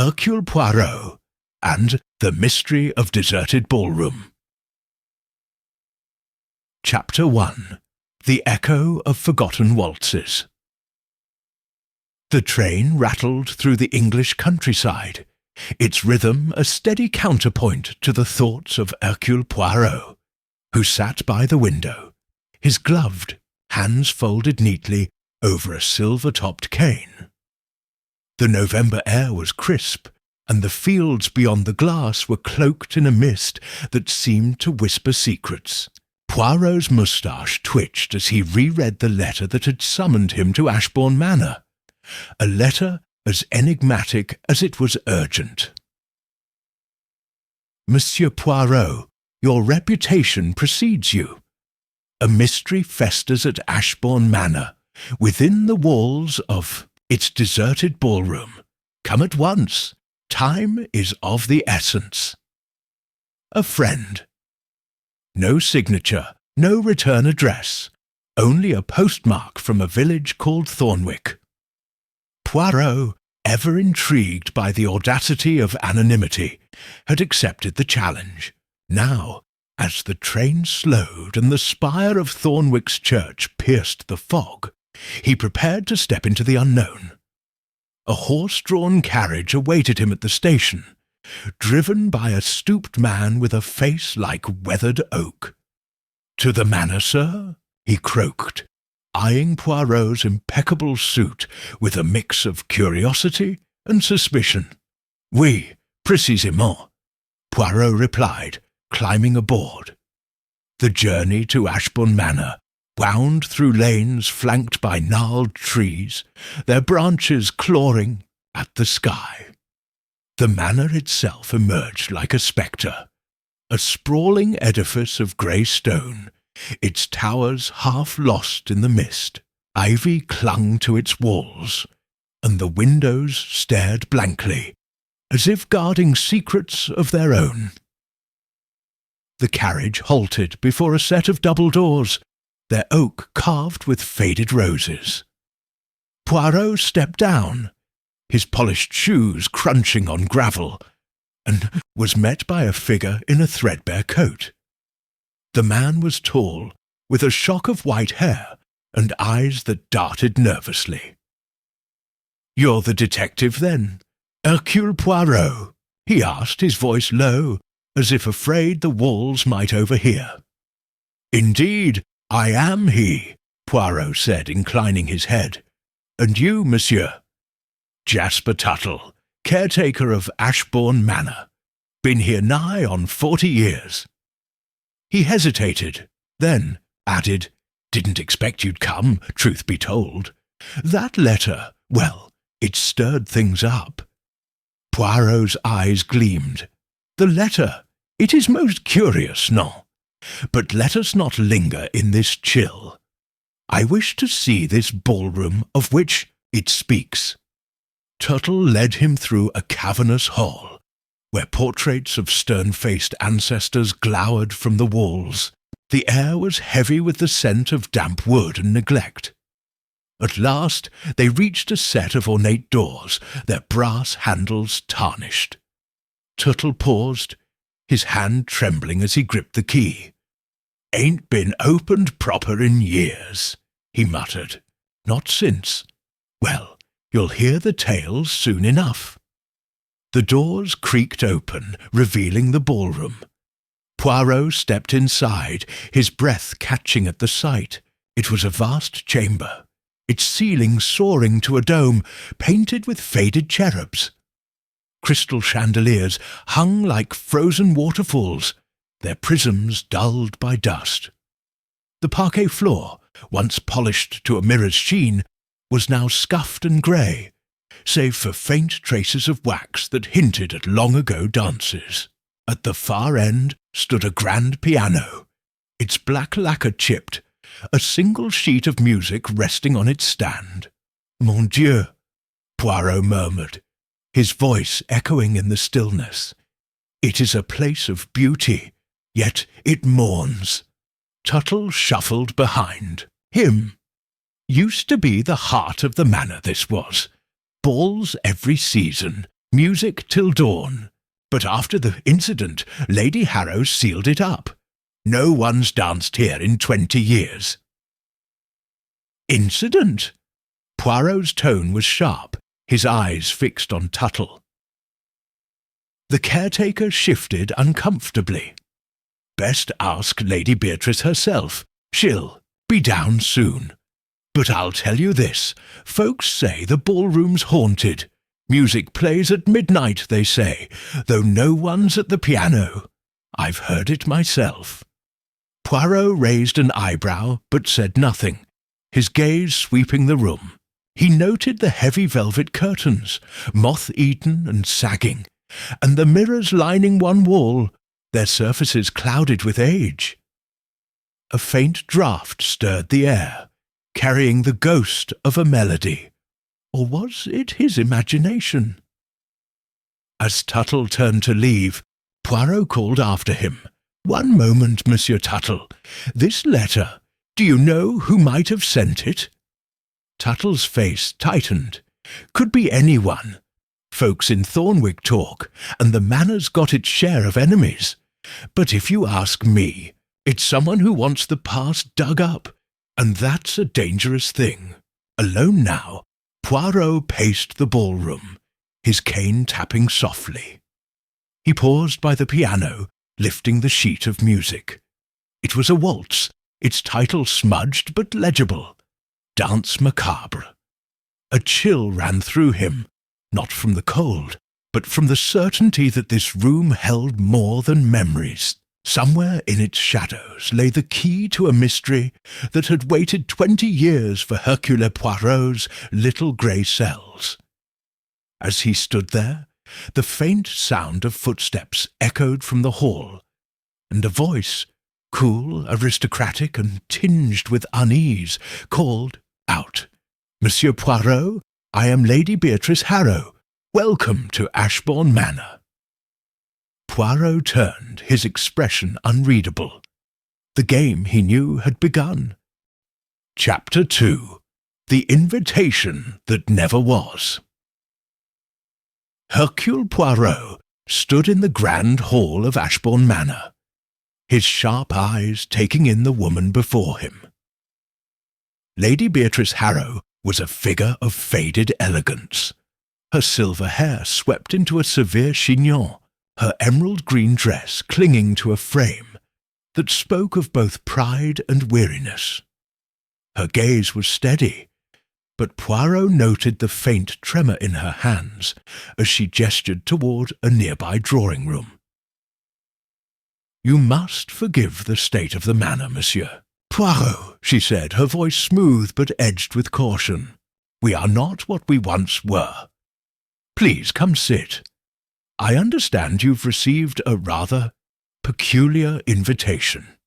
Hercule Poirot and The Mystery of Deserted Ballroom. Chapter 1. The Echo of Forgotten Waltzes. The train rattled through the English countryside, its rhythm a steady counterpoint to the thoughts of Hercule Poirot, who sat by the window, his gloved, hands folded neatly over a silver-topped cane. The November air was crisp, and the fields beyond the glass were cloaked in a mist that seemed to whisper secrets. Poirot's moustache twitched as he reread the letter that had summoned him to Ashbourne Manor, a letter as enigmatic as it was urgent. Monsieur Poirot, your reputation precedes you. A mystery festers at Ashbourne Manor, within the walls of its deserted ballroom. Come at once. Time is of the essence. A friend. No signature, no return address, only a postmark from a village called Thornwick. Poirot, ever intrigued by the audacity of anonymity, had accepted the challenge. Now, as the train slowed and the spire of Thornwick's church pierced the fog, he prepared to step into the unknown. A horse-drawn carriage awaited him at the station, driven by a stooped man with a face like weathered oak. "To the manor, sir?" he croaked, eyeing Poirot's impeccable suit with a mix of curiosity and suspicion. "Oui, précisément," Poirot replied, climbing aboard. The journey to Ashbourne Manor wound through lanes flanked by gnarled trees, their branches clawing at the sky. The manor itself emerged like a spectre, a sprawling edifice of grey stone, its towers half lost in the mist. Ivy clung to its walls, and the windows stared blankly, as if guarding secrets of their own. The carriage halted before a set of double doors, their oak carved with faded roses. Poirot stepped down, his polished shoes crunching on gravel, and was met by a figure in a threadbare coat. The man was tall, with a shock of white hair and eyes that darted nervously. "You're the detective, then? Hercule Poirot?" he asked, his voice low, as if afraid the walls might overhear. "Indeed, I am he," Poirot said, inclining his head. "And you, monsieur?" "Jasper Tuttle, caretaker of Ashbourne Manor. Been here nigh on 40 years. He hesitated, then added, "Didn't expect you'd come, truth be told. That letter, well, it stirred things up." Poirot's eyes gleamed. "The letter, it is most curious, no? But let us not linger in this chill. I wish to see this ballroom of which it speaks." Tuttle led him through a cavernous hall, where portraits of stern-faced ancestors glowered from the walls. The air was heavy with the scent of damp wood and neglect. At last they reached a set of ornate doors, their brass handles tarnished. Tuttle paused, his hand trembling as he gripped the key. "Ain't been opened proper in years," he muttered. "Not since. Well, you'll hear the tales soon enough." The doors creaked open, revealing the ballroom. Poirot stepped inside, his breath catching at the sight. It was a vast chamber, its ceiling soaring to a dome, painted with faded cherubs. Crystal chandeliers hung like frozen waterfalls, their prisms dulled by dust. The parquet floor, once polished to a mirror's sheen, was now scuffed and grey, save for faint traces of wax that hinted at long-ago dances. At the far end stood a grand piano, its black lacquer chipped, a single sheet of music resting on its stand. "Mon Dieu," Poirot murmured, his voice echoing in the stillness. "It is a place of beauty, yet it mourns." Tuttle shuffled behind. Him. Used to be the heart of the manor, this was. Balls every season, Music till dawn. But after the incident, Lady Harrow sealed it up. No one's danced here in 20 years. Incident? Poirot's tone was sharp, his eyes fixed on Tuttle. The caretaker shifted uncomfortably. Best ask Lady Beatrice herself. She'll be down soon. But I'll tell you this, folks say the ballroom's haunted. Music plays at midnight, they say, though no one's at the piano. I've heard it myself. Poirot raised an eyebrow, but said nothing, his gaze sweeping the room. He noted the heavy velvet curtains, moth-eaten and sagging, and the mirrors lining one wall, their surfaces clouded with age. A faint draught stirred the air, carrying the ghost of a melody. Or was it his imagination? As Tuttle turned to leave, Poirot called after him. "One moment, Monsieur Tuttle. This letter, do you know who might have sent it?" Tuttle's face tightened. Could be anyone. Folks in Thornwick talk, and the manor's got its share of enemies. But if you ask me, it's someone who wants the past dug up, and that's a dangerous thing. Alone now, Poirot paced the ballroom, his cane tapping softly. He paused by the piano, lifting the sheet of music. It was a waltz, its title smudged but legible. Dance Macabre. A chill ran through him, not from the cold, but from the certainty that this room held more than memories. Somewhere in its shadows lay the key to a mystery that had waited 20 years for Hercule Poirot's little grey cells. As he stood there, the faint sound of footsteps echoed from the hall, and a voice, cool, aristocratic, and tinged with unease, called out, "Monsieur Poirot, I am Lady Beatrice Harrow. Welcome to Ashbourne Manor." Poirot turned, his expression unreadable. The game, he knew, had begun. Chapter 2. The Invitation That Never Was. Hercule Poirot stood in the grand hall of Ashbourne Manor, his sharp eyes taking in the woman before him. Lady Beatrice Harrow was a figure of faded elegance. Her silver hair swept into a severe chignon, her emerald green dress clinging to a frame that spoke of both pride and weariness. Her gaze was steady, but Poirot noted the faint tremor in her hands as she gestured toward a nearby drawing-room. "You must forgive the state of the manor, monsieur." "Poirot," she said, her voice smooth but edged with caution. "We are not what we once were. Please come sit. I understand you've received a rather peculiar invitation."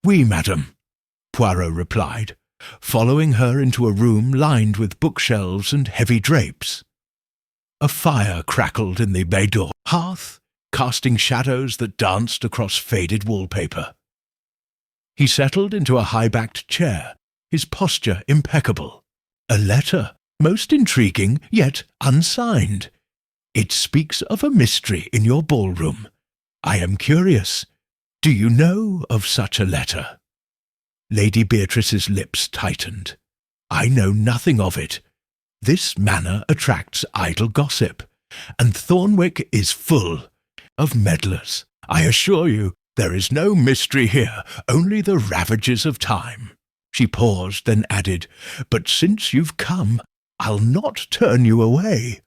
"Oui, madame," Poirot replied, following her into a room lined with bookshelves and heavy drapes. A fire crackled in the boudoir hearth, casting shadows that danced across faded wallpaper. He settled into a high-backed chair, his posture impeccable. A letter, most intriguing, yet unsigned. "It speaks of a mystery in your ballroom. I am curious. Do you know of such a letter?" Lady Beatrice's lips tightened. "I know nothing of it. This manor attracts idle gossip, and Thornwick is full of meddlers. I assure you, there is no mystery here, only the ravages of time." She paused, then added, "But since you've come, I'll not turn you away.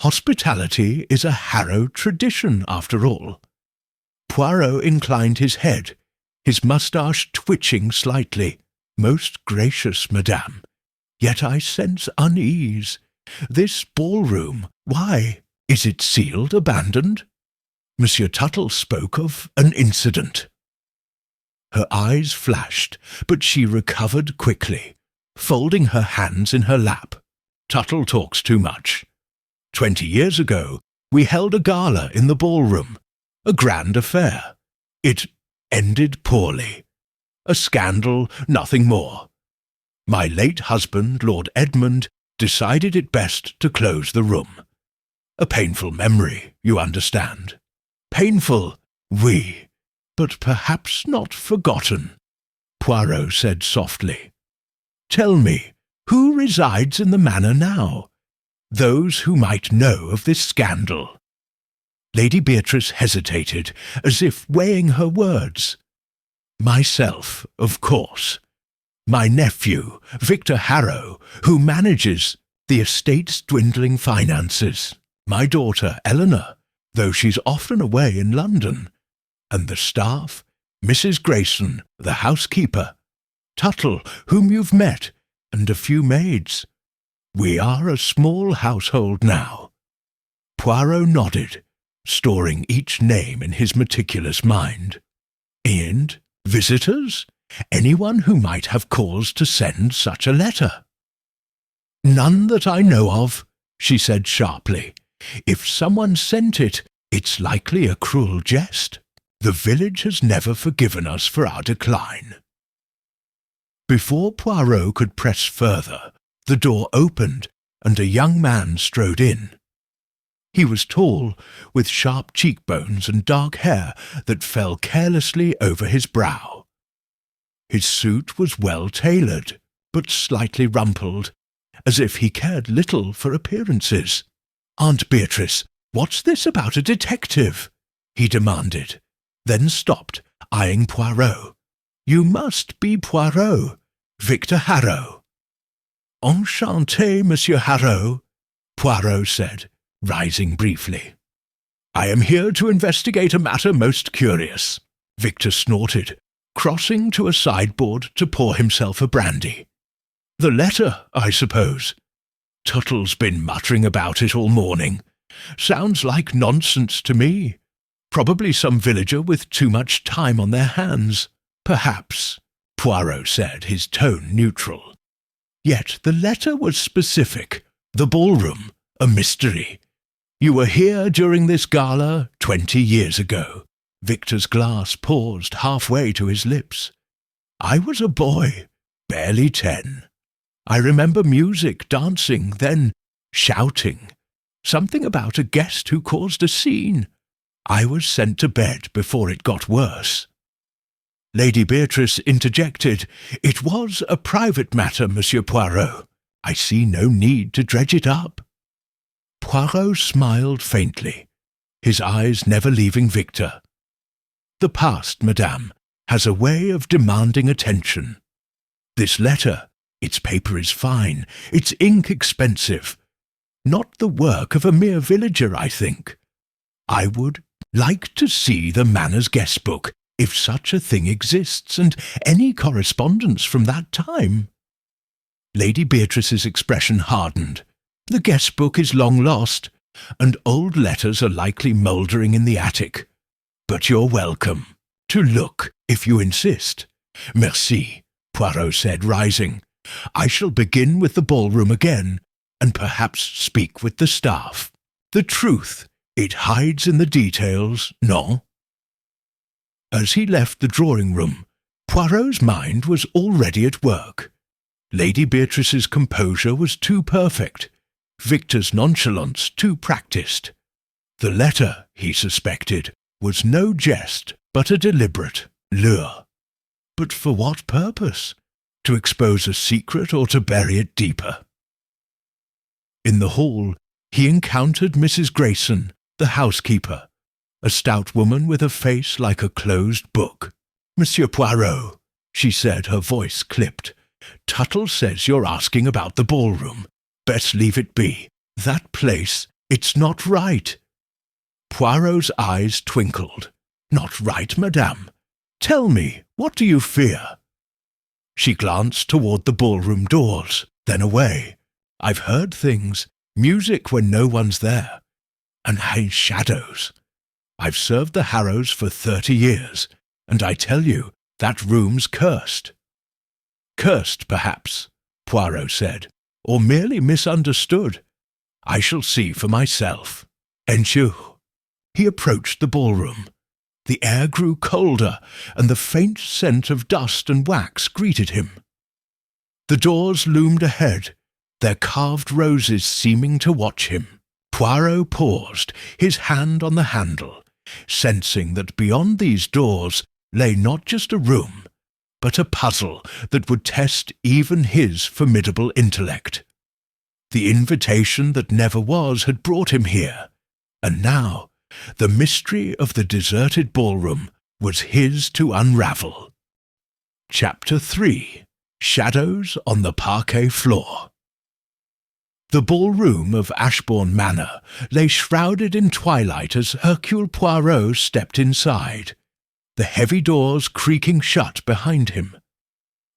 Hospitality is a Harrow tradition, after all." Poirot inclined his head, his moustache twitching slightly. "Most gracious, madame. Yet I sense unease. This ballroom, why? Is it sealed, abandoned?" Monsieur Tuttle spoke of an incident. Her eyes flashed, but she recovered quickly, folding her hands in her lap. "Tuttle talks too much. 20 years ago, we held a gala in the ballroom, a grand affair. It ended poorly. A scandal, nothing more. My late husband, Lord Edmund, decided it best to close the room. A painful memory, you understand. Painful, oui, but perhaps not forgotten, Poirot said softly. Tell me, who resides in the manor now? Those who might know of this scandal. Lady Beatrice hesitated, as if weighing her words. Myself, of course. My nephew, Victor Harrow, who manages the estate's dwindling finances. My daughter, Eleanor, though she's often away in London. And the staff, Mrs. Grayson, the housekeeper, Tuttle, whom you've met, and a few maids. We are a small household now. Poirot nodded, storing each name in his meticulous mind. And visitors? Anyone who might have cause to send such a letter? None that I know of, she said sharply. If someone sent it, it's likely a cruel jest. The village has never forgiven us for our decline. Before Poirot could press further, the door opened and a young man strode in. He was tall, with sharp cheekbones and dark hair that fell carelessly over his brow. His suit was well tailored, but slightly rumpled, as if he cared little for appearances. Aunt Beatrice, what's this about a detective? He demanded, then stopped, eyeing Poirot. You must be Poirot, Victor Harrow. Enchanté, Monsieur Harrow, Poirot said, rising briefly. I am here to investigate a matter most curious, Victor snorted, crossing to a sideboard to pour himself a brandy. The letter, I suppose. Tuttle's been muttering about it all morning. Sounds like nonsense to me. Probably some villager with too much time on their hands. Perhaps, Poirot said, his tone neutral. Yet the letter was specific. The ballroom, a mystery. You were here during this gala 20 years ago. Victor's glass paused halfway to his lips. I was a boy, barely 10. I remember music, dancing, then shouting. Something about a guest who caused a scene. I was sent to bed before it got worse. Lady Beatrice interjected, It was a private matter, Monsieur Poirot. I see no need to dredge it up. Poirot smiled faintly, his eyes never leaving Victor. The past, madame, has a way of demanding attention. This letter, its paper is fine, its ink expensive. Not the work of a mere villager, I think. I would like to see the manor's guest book, if such a thing exists, and any correspondence from that time. Lady Beatrice's expression hardened. The guest book is long lost, and old letters are likely mouldering in the attic. But you're welcome to look, if you insist. Merci, Poirot said, rising. I shall begin with the ballroom again, and perhaps speak with the staff. The truth, it hides in the details, non? As he left the drawing-room, Poirot's mind was already at work. Lady Beatrice's composure was too perfect, Victor's nonchalance too practised. The letter, he suspected, was no jest, but a deliberate lure. But for what purpose? To expose a secret or to bury it deeper? In the hall, he encountered Mrs. Grayson, the housekeeper, a stout woman with a face like a closed book. Monsieur Poirot, she said, her voice clipped. Tuttle says you're asking about the ballroom. Best leave it be. That place, it's not right. Poirot's eyes twinkled. Not right, madame. Tell me, what do you fear? She glanced toward the ballroom doors, then away. I've heard things. Music when no one's there. And shadows. I've served the Harrows for 30 years, and I tell you, that room's cursed. Cursed, perhaps, Poirot said, or merely misunderstood. I shall see for myself. Enchou. He approached the ballroom. The air grew colder, and the faint scent of dust and wax greeted him. The doors loomed ahead, their carved roses seeming to watch him. Poirot paused, his hand on the handle, sensing that beyond these doors lay not just a room, but a puzzle that would test even his formidable intellect. The invitation that never was had brought him here, and now the mystery of the deserted ballroom was his to unravel. Chapter 3. Shadows on the Parquet Floor. The ballroom of Ashbourne Manor lay shrouded in twilight as Hercule Poirot stepped inside, the heavy doors creaking shut behind him.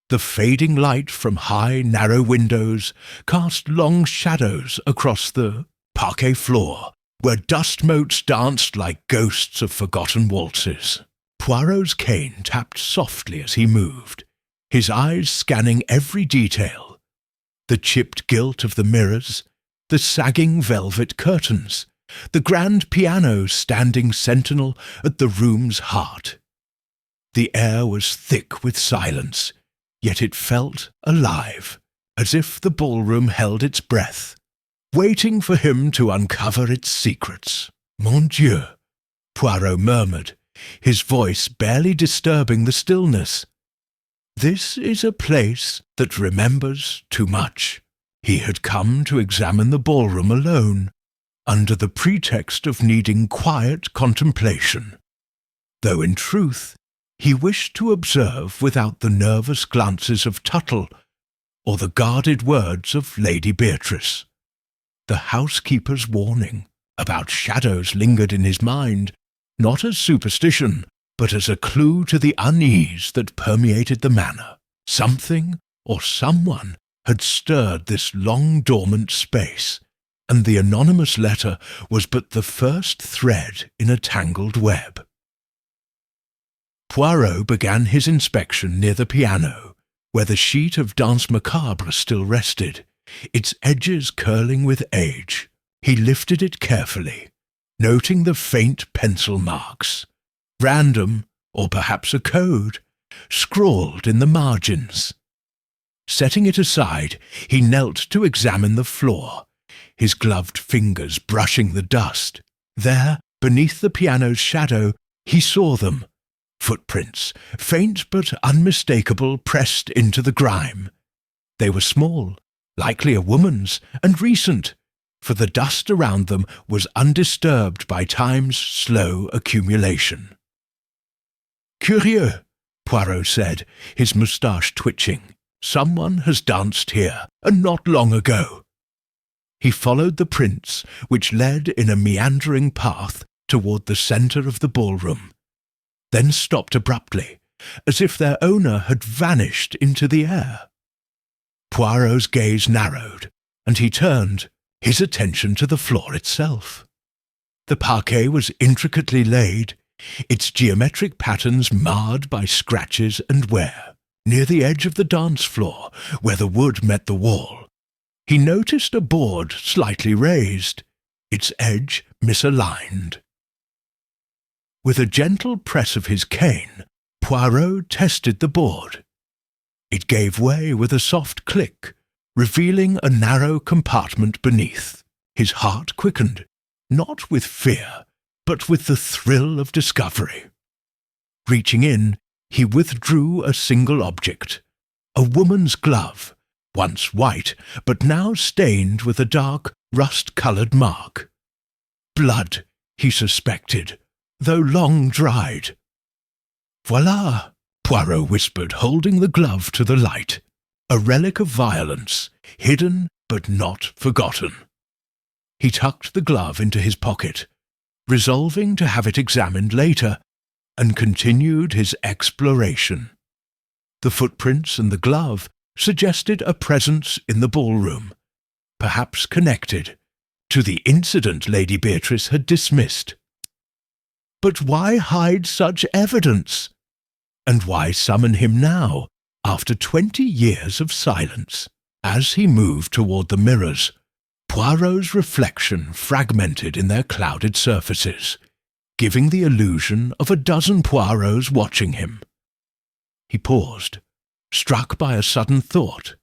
The fading light from high, narrow windows cast long shadows across the parquet floor, where dust motes danced like ghosts of forgotten waltzes. Poirot's cane tapped softly as he moved, his eyes scanning every detail. The chipped gilt of the mirrors, the sagging velvet curtains, the grand piano standing sentinel at the room's heart. The air was thick with silence, yet it felt alive, as if the ballroom held its breath, waiting for him to uncover its secrets. Mon Dieu, Poirot murmured, his voice barely disturbing the stillness. This is a place that remembers too much. He had come to examine the ballroom alone, under the pretext of needing quiet contemplation, though in truth he wished to observe without the nervous glances of Tuttle or the guarded words of Lady Beatrice. The housekeeper's warning about shadows lingered in his mind, not as superstition, but as a clue to the unease that permeated the manor. Something or someone had stirred this long-dormant space, and the anonymous letter was but the first thread in a tangled web. Poirot began his inspection near the piano, where the sheet of Danse Macabre still rested, its edges curling with age. He lifted it carefully, noting the faint pencil marks, random, or perhaps a code, scrawled in the margins. Setting it aside, he knelt to examine the floor, his gloved fingers brushing the dust. There, beneath the piano's shadow, he saw them, footprints, faint but unmistakable, pressed into the grime. They were small, likely a woman's, and recent, for the dust around them was undisturbed by time's slow accumulation. "Curieux," Poirot said, his moustache twitching. "Someone has danced here, and not long ago." He followed the prints, which led in a meandering path toward the centre of the ballroom, then stopped abruptly, as if their owner had vanished into the air. Poirot's gaze narrowed, and he turned, his attention to the floor itself. The parquet was intricately laid, its geometric patterns marred by scratches and wear. Near the edge of the dance floor, where the wood met the wall, he noticed a board slightly raised, its edge misaligned. With a gentle press of his cane, Poirot tested the board. It gave way with a soft click, revealing a narrow compartment beneath. His heart quickened, not with fear, but with the thrill of discovery. Reaching in, he withdrew a single object, a woman's glove, once white, but now stained with a dark, rust-coloured mark. Blood, he suspected, though long dried. "Voilà," Poirot whispered, holding the glove to the light. "A relic of violence, hidden but not forgotten." He tucked the glove into his pocket, resolving to have it examined later, and continued his exploration. The footprints and the glove suggested a presence in the ballroom, perhaps connected to the incident Lady Beatrice had dismissed. But why hide such evidence? And why summon him now, after 20 years of silence? As he moved toward the mirrors, Poirot's reflection fragmented in their clouded surfaces, giving the illusion of a dozen Poirots watching him. He paused, struck by a sudden thought.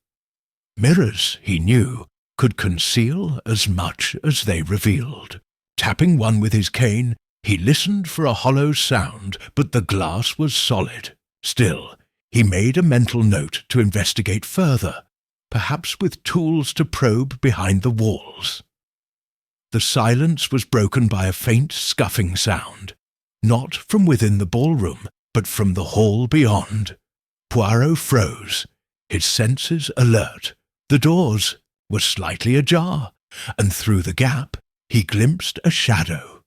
Mirrors, he knew, could conceal as much as they revealed. Tapping one with his cane, he listened for a hollow sound, but the glass was solid. Still, he made a mental note to investigate further, perhaps with tools to probe behind the walls. The silence was broken by a faint scuffing sound, not from within the ballroom, but from the hall beyond. Poirot froze, his senses alert. The doors were slightly ajar, and through the gap he glimpsed a shadow.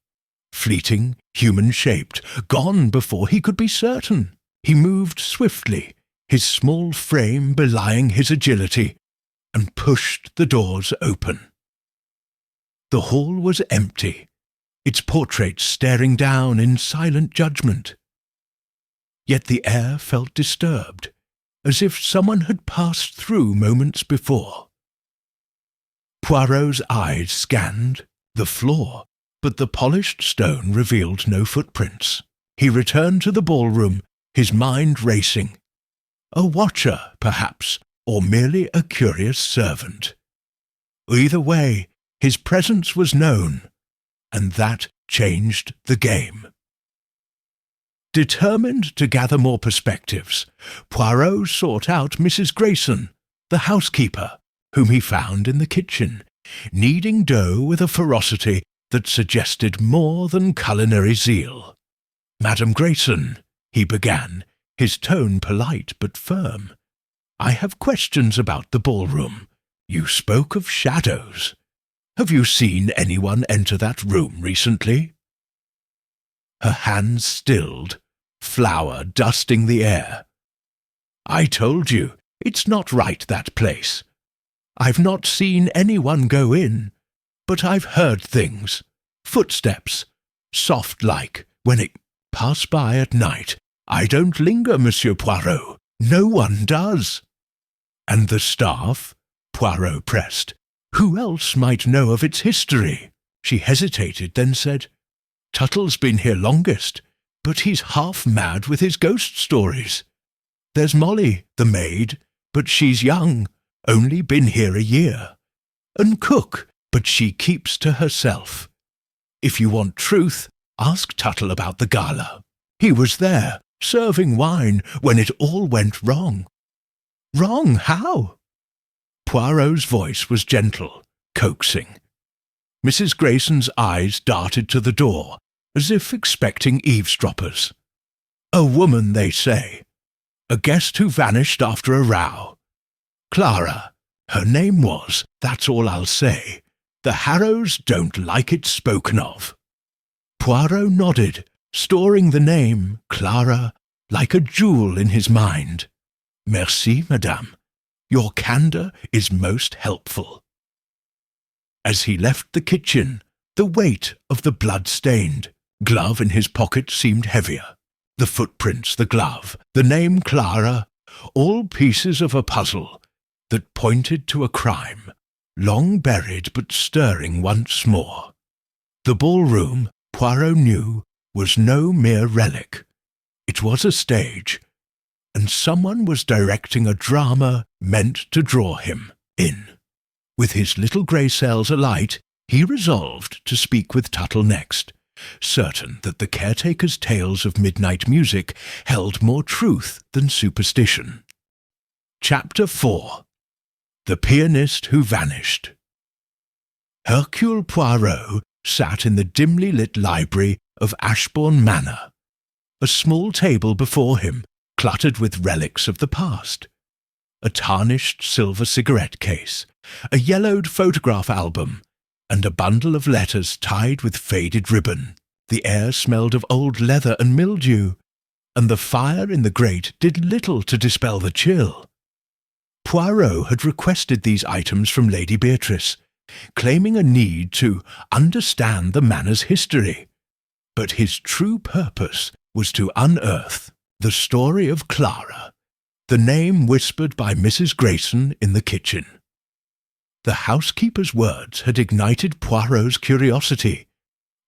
Fleeting, human-shaped, gone before he could be certain. He moved swiftly, his small frame belying his agility, and pushed the doors open. The hall was empty, its portraits staring down in silent judgment. Yet the air felt disturbed, as if someone had passed through moments before. Poirot's eyes scanned the floor, but the polished stone revealed no footprints. He returned to the ballroom, his mind racing. A watcher, perhaps, or merely a curious servant. Either way, his presence was known, and that changed the game. Determined to gather more perspectives, Poirot sought out Mrs. Grayson, the housekeeper, whom he found in the kitchen, kneading dough with a ferocity that suggested more than culinary zeal. "Madam Grayson," he began, his tone polite but firm, "I have questions about the ballroom. You spoke of shadows. Have you seen anyone enter that room recently?" Her hands stilled, flour dusting the air. "I told you, it's not right, that place. I've not seen anyone go in, but I've heard things. Footsteps, soft-like, when it pass by at night. I don't linger, Monsieur Poirot. No one does." "And the staff?" Poirot pressed. "Who else might know of its history?" She hesitated, then said, "Tuttle's been here longest, but he's half mad with his ghost stories. There's Molly, the maid, but she's young, only been here a year. And Cook, but she keeps to herself. If you want truth, ask Tuttle about the gala. He was there, serving wine, when it all went wrong." "Wrong? How?" Poirot's voice was gentle, coaxing. Mrs. Grayson's eyes darted to the door, as if expecting eavesdroppers. "A woman, they say. A guest who vanished after a row. Clara, her name was, that's all I'll say. The Harrows don't like it spoken of." Poirot nodded, storing the name, Clara, like a jewel in his mind. "Merci, madame. Your candour is most helpful." As he left the kitchen, the weight of the blood-stained glove in his pocket seemed heavier. The footprints, the glove, the name Clara, all pieces of a puzzle that pointed to a crime, long buried but stirring once more. The ballroom, Poirot knew, was no mere relic. It was a stage, and someone was directing a drama meant to draw him in. With his little grey cells alight, he resolved to speak with Tuttle next, certain that the caretaker's tales of midnight music held more truth than superstition. Chapter 4. The Pianist Who Vanished. Hercule Poirot sat in the dimly lit library of Ashbourne Manor, a small table before him cluttered with relics of the past. A tarnished silver cigarette case, a yellowed photograph album, and a bundle of letters tied with faded ribbon. The air smelled of old leather and mildew, and the fire in the grate did little to dispel the chill. Poirot had requested these items from Lady Beatrice, claiming a need to understand the manor's history. But his true purpose was to unearth the story of Clara, the name whispered by Mrs. Grayson in the kitchen. The housekeeper's words had ignited Poirot's curiosity,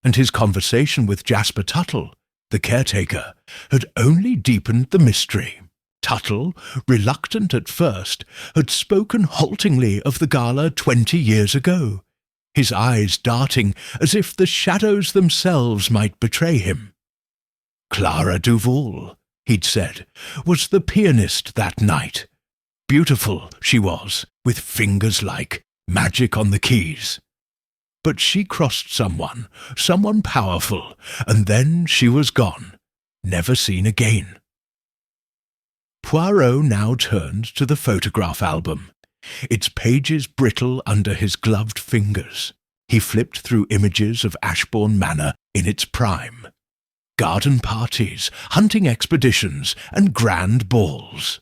and his conversation with Jasper Tuttle, the caretaker, had only deepened the mystery. Tuttle, reluctant at first, had spoken haltingly of the gala 20 years ago, his eyes darting as if the shadows themselves might betray him. Clara Duval, he'd said, was the pianist that night. Beautiful she was, with fingers like magic on the keys. But she crossed someone powerful, and then she was gone, never seen again. Poirot now turned to the photograph album, its pages brittle under his gloved fingers. He flipped through images of Ashbourne Manor in its prime. Garden parties, hunting expeditions, and grand balls.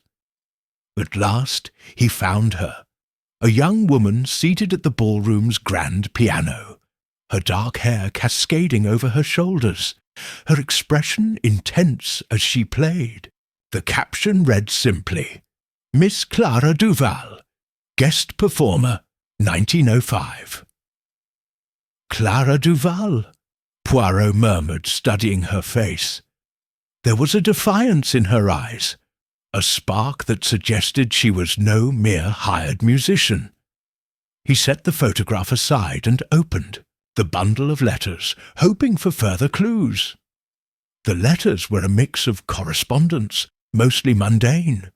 At last he found her, a young woman seated at the ballroom's grand piano, her dark hair cascading over her shoulders, her expression intense as she played. The caption read simply, "Miss Clara Duval, guest performer, 1905. Clara Duval, Poirot murmured, studying her face. There was a defiance in her eyes, a spark that suggested she was no mere hired musician. He set the photograph aside and opened the bundle of letters, hoping for further clues. The letters were a mix of correspondence, mostly mundane,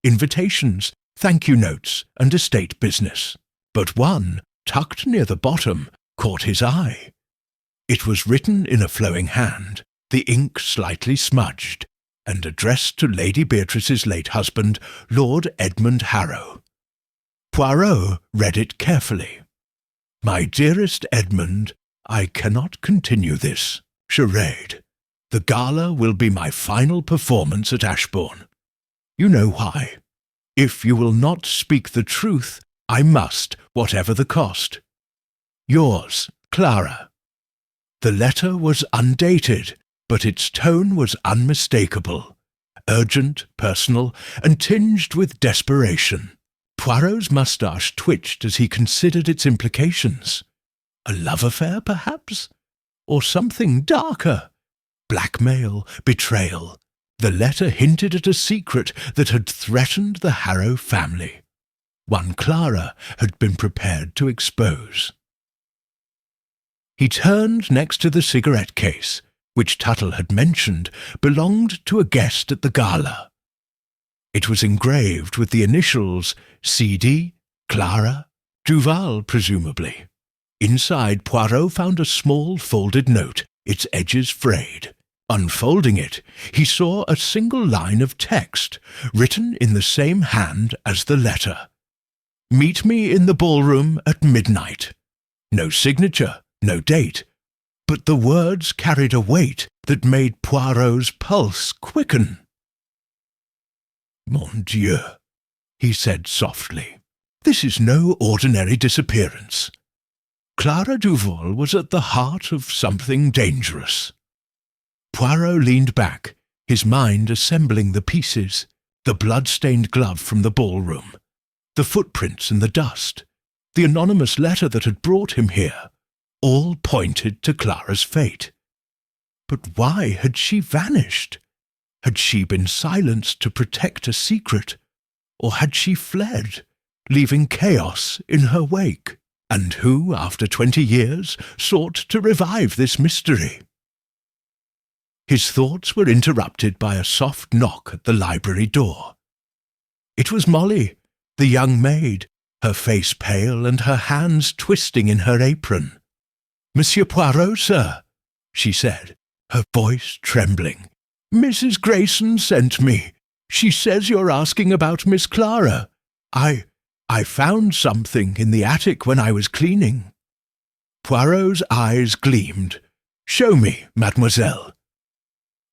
invitations, thank-you notes, and estate business. But one, tucked near the bottom, caught his eye. It was written in a flowing hand, the ink slightly smudged, and addressed to Lady Beatrice's late husband, Lord Edmund Harrow. Poirot read it carefully. "My dearest Edmund, I cannot continue this charade. The gala will be my final performance at Ashbourne. You know why. If you will not speak the truth, I must, whatever the cost. Yours, Clara." The letter was undated, but its tone was unmistakable, urgent, personal, and tinged with desperation. Poirot's moustache twitched as he considered its implications. A love affair, perhaps? Or something darker? Blackmail, betrayal. The letter hinted at a secret that had threatened the Harrow family, one Clara had been prepared to expose. He turned next to the cigarette case, which Tuttle had mentioned belonged to a guest at the gala. It was engraved with the initials C.D., Clara, Duval, presumably. Inside, Poirot found a small folded note, its edges frayed. Unfolding it, he saw a single line of text, written in the same hand as the letter. "Meet me in the ballroom at midnight." No signature, no date, but the words carried a weight that made Poirot's pulse quicken. "Mon Dieu," he said softly, "this is no ordinary disappearance. Clara Duval was at the heart of something dangerous." Poirot leaned back, his mind assembling the pieces, the blood-stained glove from the ballroom, the footprints in the dust, the anonymous letter that had brought him here, all pointed to Clara's fate. But why had she vanished? Had she been silenced to protect a secret, or had she fled, leaving chaos in her wake? And who, after 20 years, sought to revive this mystery? His thoughts were interrupted by a soft knock at the library door. It was Molly, the young maid, her face pale and her hands twisting in her apron. "Monsieur Poirot, sir," she said, her voice trembling. "Mrs. Grayson sent me. She says you're asking about Miss Clara. I found something in the attic when I was cleaning." Poirot's eyes gleamed. "Show me, mademoiselle."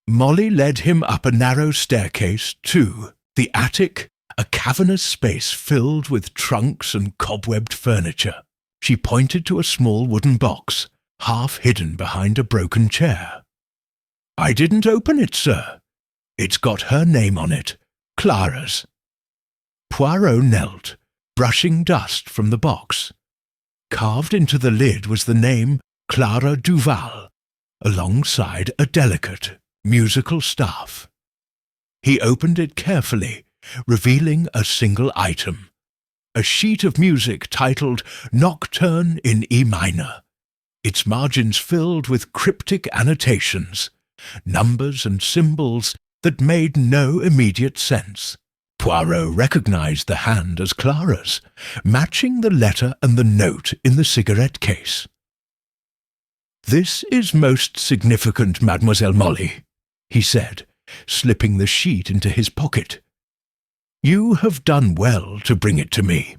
Molly led him up a narrow staircase to the attic, a cavernous space filled with trunks and cobwebbed furniture. She pointed to a small wooden box, half hidden behind a broken chair. "I didn't open it, sir. It's got her name on it, Clara's." Poirot knelt, brushing dust from the box. Carved into the lid was the name Clara Duval, alongside a delicate musical staff. He opened it carefully, revealing a single item, a sheet of music titled Nocturne in E minor, its margins filled with cryptic annotations, numbers and symbols that made no immediate sense. Poirot recognized the hand as Clara's, matching the letter and the note in the cigarette case. "This is most significant, Mademoiselle Molly," he said, slipping the sheet into his pocket. "You have done well to bring it to me."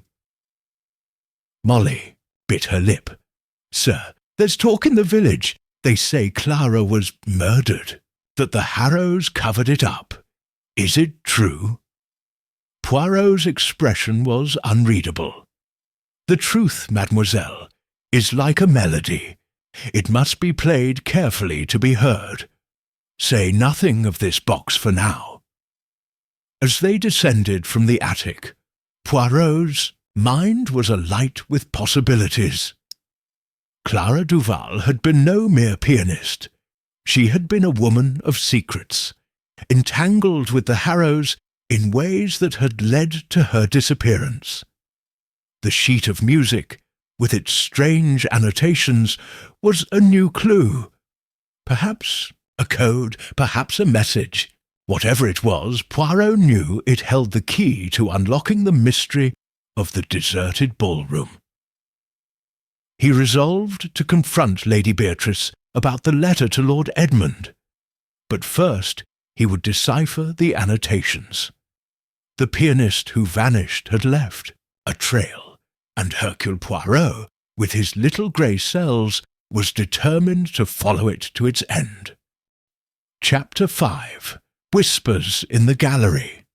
Molly bit her lip. "Sir, there's talk in the village. They say Clara was murdered, that the Harrows covered it up. Is it true?" Poirot's expression was unreadable. "The truth, mademoiselle, is like a melody. It must be played carefully to be heard. Say nothing of this box for now." As they descended from the attic, Poirot's mind was alight with possibilities. Clara Duval had been no mere pianist. She had been a woman of secrets, entangled with the Harrows in ways that had led to her disappearance. The sheet of music, with its strange annotations, was a new clue. Perhaps a code, perhaps a message. Whatever it was, Poirot knew it held the key to unlocking the mystery of the deserted ballroom. He resolved to confront Lady Beatrice about the letter to Lord Edmund, but first he would decipher the annotations. The pianist who vanished had left a trail, and Hercule Poirot, with his little grey cells, was determined to follow it to its end. Chapter 5. Whispers in the Gallery.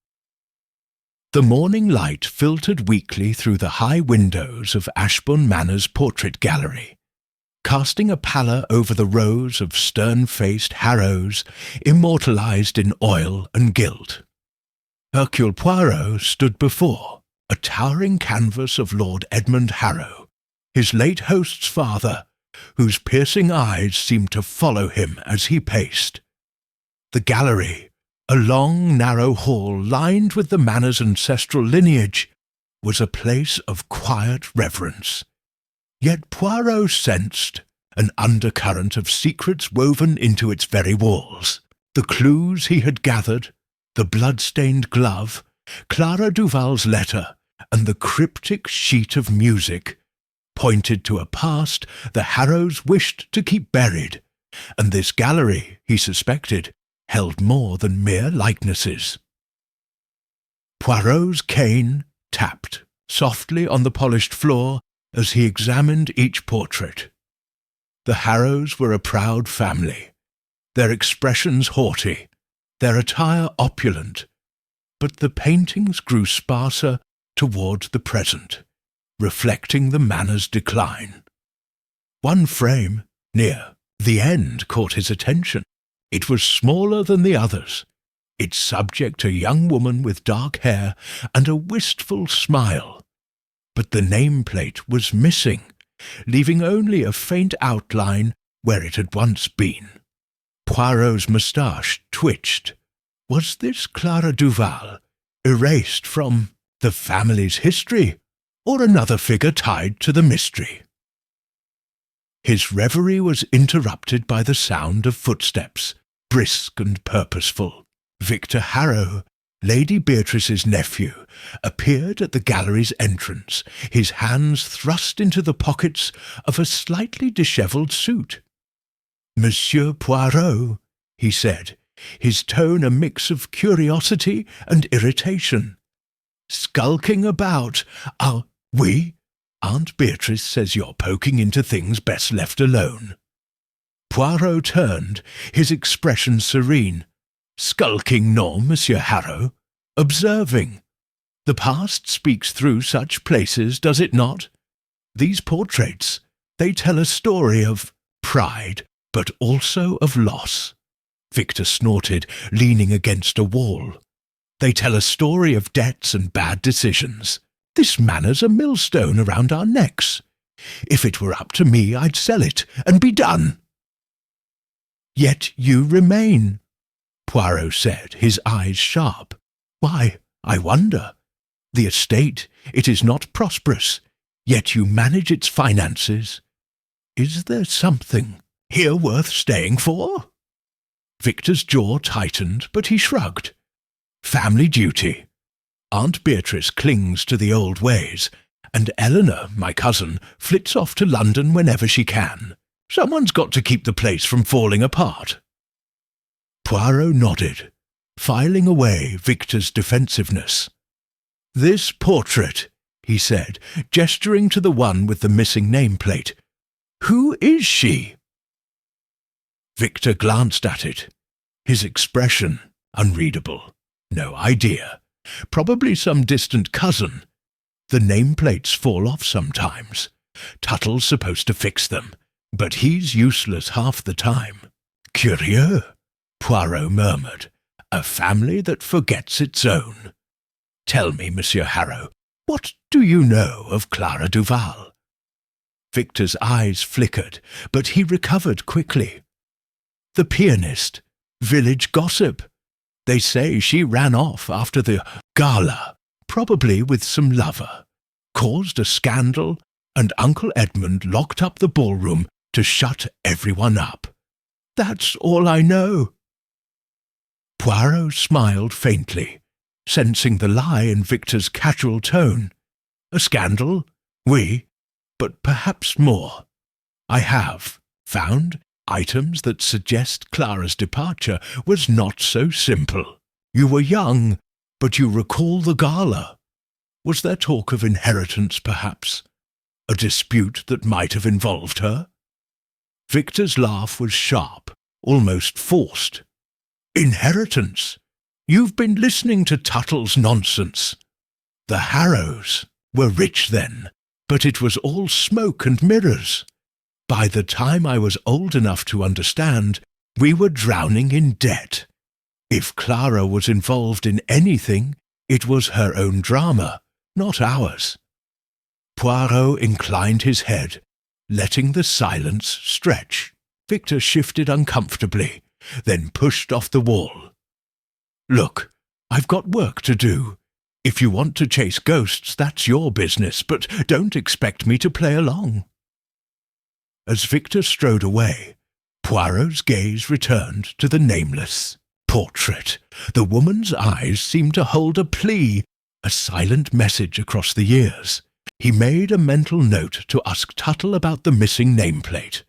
The morning light filtered weakly through the high windows of Ashbourne Manor's portrait gallery, casting a pallor over the rows of stern-faced Harrows immortalized in oil and gilt. Hercule Poirot stood before a towering canvas of Lord Edmund Harrow, his late host's father, whose piercing eyes seemed to follow him as he paced. The gallery, a long, narrow hall lined with the manor's ancestral lineage, was a place of quiet reverence. Yet Poirot sensed an undercurrent of secrets woven into its very walls. The clues he had gathered, the bloodstained glove, Clara Duval's letter, and the cryptic sheet of music pointed to a past the Harrows wished to keep buried, and this gallery, he suspected, held more than mere likenesses. Poirot's cane tapped softly on the polished floor as he examined each portrait. The Harrows were a proud family, their expressions haughty, their attire opulent, but the paintings grew sparser toward the present, reflecting the manor's decline. One frame, near the end, caught his attention. It was smaller than the others, its subject a young woman with dark hair and a wistful smile. But the nameplate was missing, leaving only a faint outline where it had once been. Poirot's moustache twitched. Was this Clara Duval, erased from the family's history, or another figure tied to the mystery? His reverie was interrupted by the sound of footsteps, brisk and purposeful. Victor Harrow, Lady Beatrice's nephew, appeared at the gallery's entrance, his hands thrust into the pockets of a slightly dishevelled suit. "Monsieur Poirot," he said, his tone a mix of curiosity and irritation. "Skulking about, are we? Aunt Beatrice says you're poking into things best left alone." Poirot turned, his expression serene. "Skulking, no, Monsieur Harrow. Observing. The past speaks through such places, does it not? These portraits, they tell a story of pride, but also of loss." Victor snorted, leaning against a wall. "They tell a story of debts and bad decisions. This manor's a millstone around our necks. If it were up to me, I'd sell it and be done." "Yet you remain." Poirot said, his eyes sharp. "Why, I wonder. The estate, it is not prosperous, yet you manage its finances. Is there something here worth staying for?" Victor's jaw tightened, but he shrugged. "Family duty. Aunt Beatrice clings to the old ways, and Eleanor, my cousin, flits off to London whenever she can. Someone's got to keep the place from falling apart." Poirot nodded, filing away Victor's defensiveness. "This portrait," he said, gesturing to the one with the missing nameplate. "Who is she?" Victor glanced at it, his expression unreadable. No idea. Probably some distant cousin. The nameplates fall off sometimes. Tuttle's supposed to fix them, but he's useless half the time. "Curieux," Poirot murmured. "A family that forgets its own. Tell me, Monsieur Harrow, what do you know of Clara Duval?" Victor's eyes flickered, but he recovered quickly. "The pianist. Village gossip. They say she ran off after the gala, probably with some lover, caused a scandal, and Uncle Edmund locked up the ballroom to shut everyone up. That's all I know." Poirot smiled faintly, sensing the lie in Victor's casual tone. "A scandal? Oui, but perhaps more. I have found items that suggest Clara's departure was not so simple. You were young, but you recall the gala. Was there talk of inheritance, perhaps? A dispute that might have involved her?" Victor's laugh was sharp, almost forced. "Inheritance? You've been listening to Tuttle's nonsense. The Harrows were rich then, but it was all smoke and mirrors. By the time I was old enough to understand, we were drowning in debt. If Clara was involved in anything, it was her own drama, not ours." Poirot inclined his head, letting the silence stretch. Victor shifted uncomfortably, then pushed off the wall. "Look, I've got work to do. If you want to chase ghosts, that's your business, but don't expect me to play along." As Victor strode away, Poirot's gaze returned to the nameless portrait. The woman's eyes seemed to hold a plea, a silent message across the years. He made a mental note to ask Tuttle about the missing nameplate,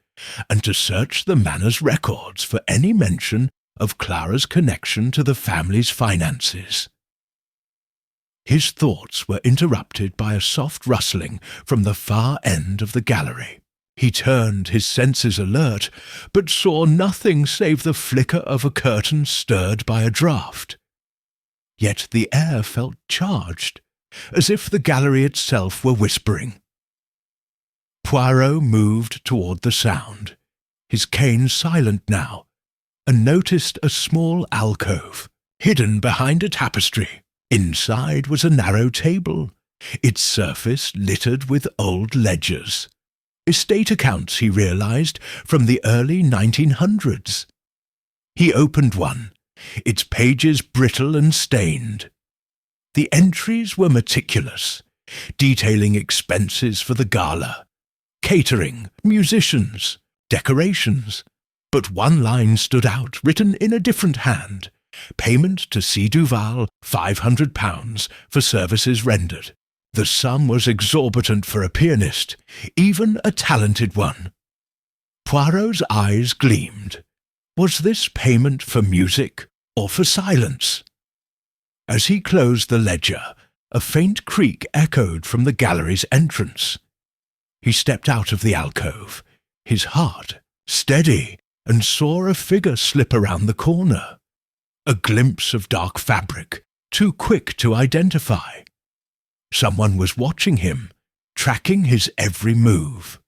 and to search the manor's records for any mention of Clara's connection to the family's finances. His thoughts were interrupted by a soft rustling from the far end of the gallery. He turned, his senses alert, but saw nothing save the flicker of a curtain stirred by a draught. Yet the air felt charged, as if the gallery itself were whispering. Poirot moved toward the sound, his cane silent now, and noticed a small alcove, hidden behind a tapestry. Inside was a narrow table, its surface littered with old ledgers. Estate accounts, he realized, from the early 1900s. He opened one, its pages brittle and stained. The entries were meticulous, detailing expenses for the gala, catering, musicians, decorations. But one line stood out, written in a different hand. Payment to C. Duval, £500 for services rendered. The sum was exorbitant for a pianist, even a talented one. Poirot's eyes gleamed. Was this payment for music or for silence? As he closed the ledger, a faint creak echoed from the gallery's entrance. He stepped out of the alcove, his heart steady, and saw a figure slip around the corner. A glimpse of dark fabric, too quick to identify. Someone was watching him, tracking his every move.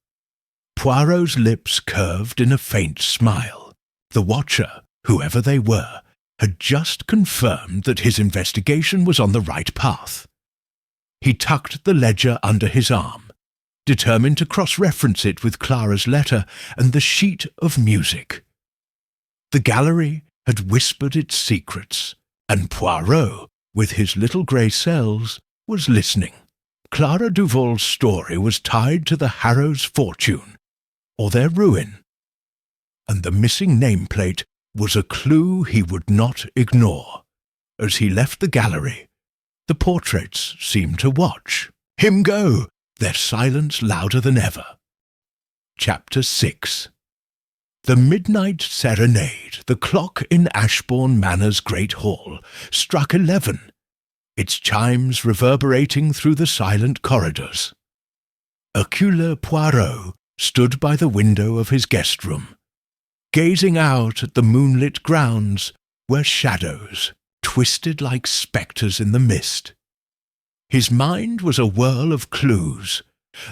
Poirot's lips curved in a faint smile. The watcher, whoever they were, had just confirmed that his investigation was on the right path. He tucked the ledger under his arm, determined to cross-reference it with Clara's letter and the sheet of music. The gallery had whispered its secrets, and Poirot, with his little grey cells, was listening. Clara Duval's story was tied to the Harrows' fortune, or their ruin, and the missing nameplate was a clue he would not ignore. As he left the gallery, the portraits seemed to watch him go, their silence louder than ever. Chapter 6. The midnight serenade, the clock in Ashbourne Manor's great hall, struck 11, its chimes reverberating through the silent corridors. Hercule Poirot stood by the window of his guest room, gazing out at the moonlit grounds where shadows twisted like spectres in the mist. His mind was a whirl of clues: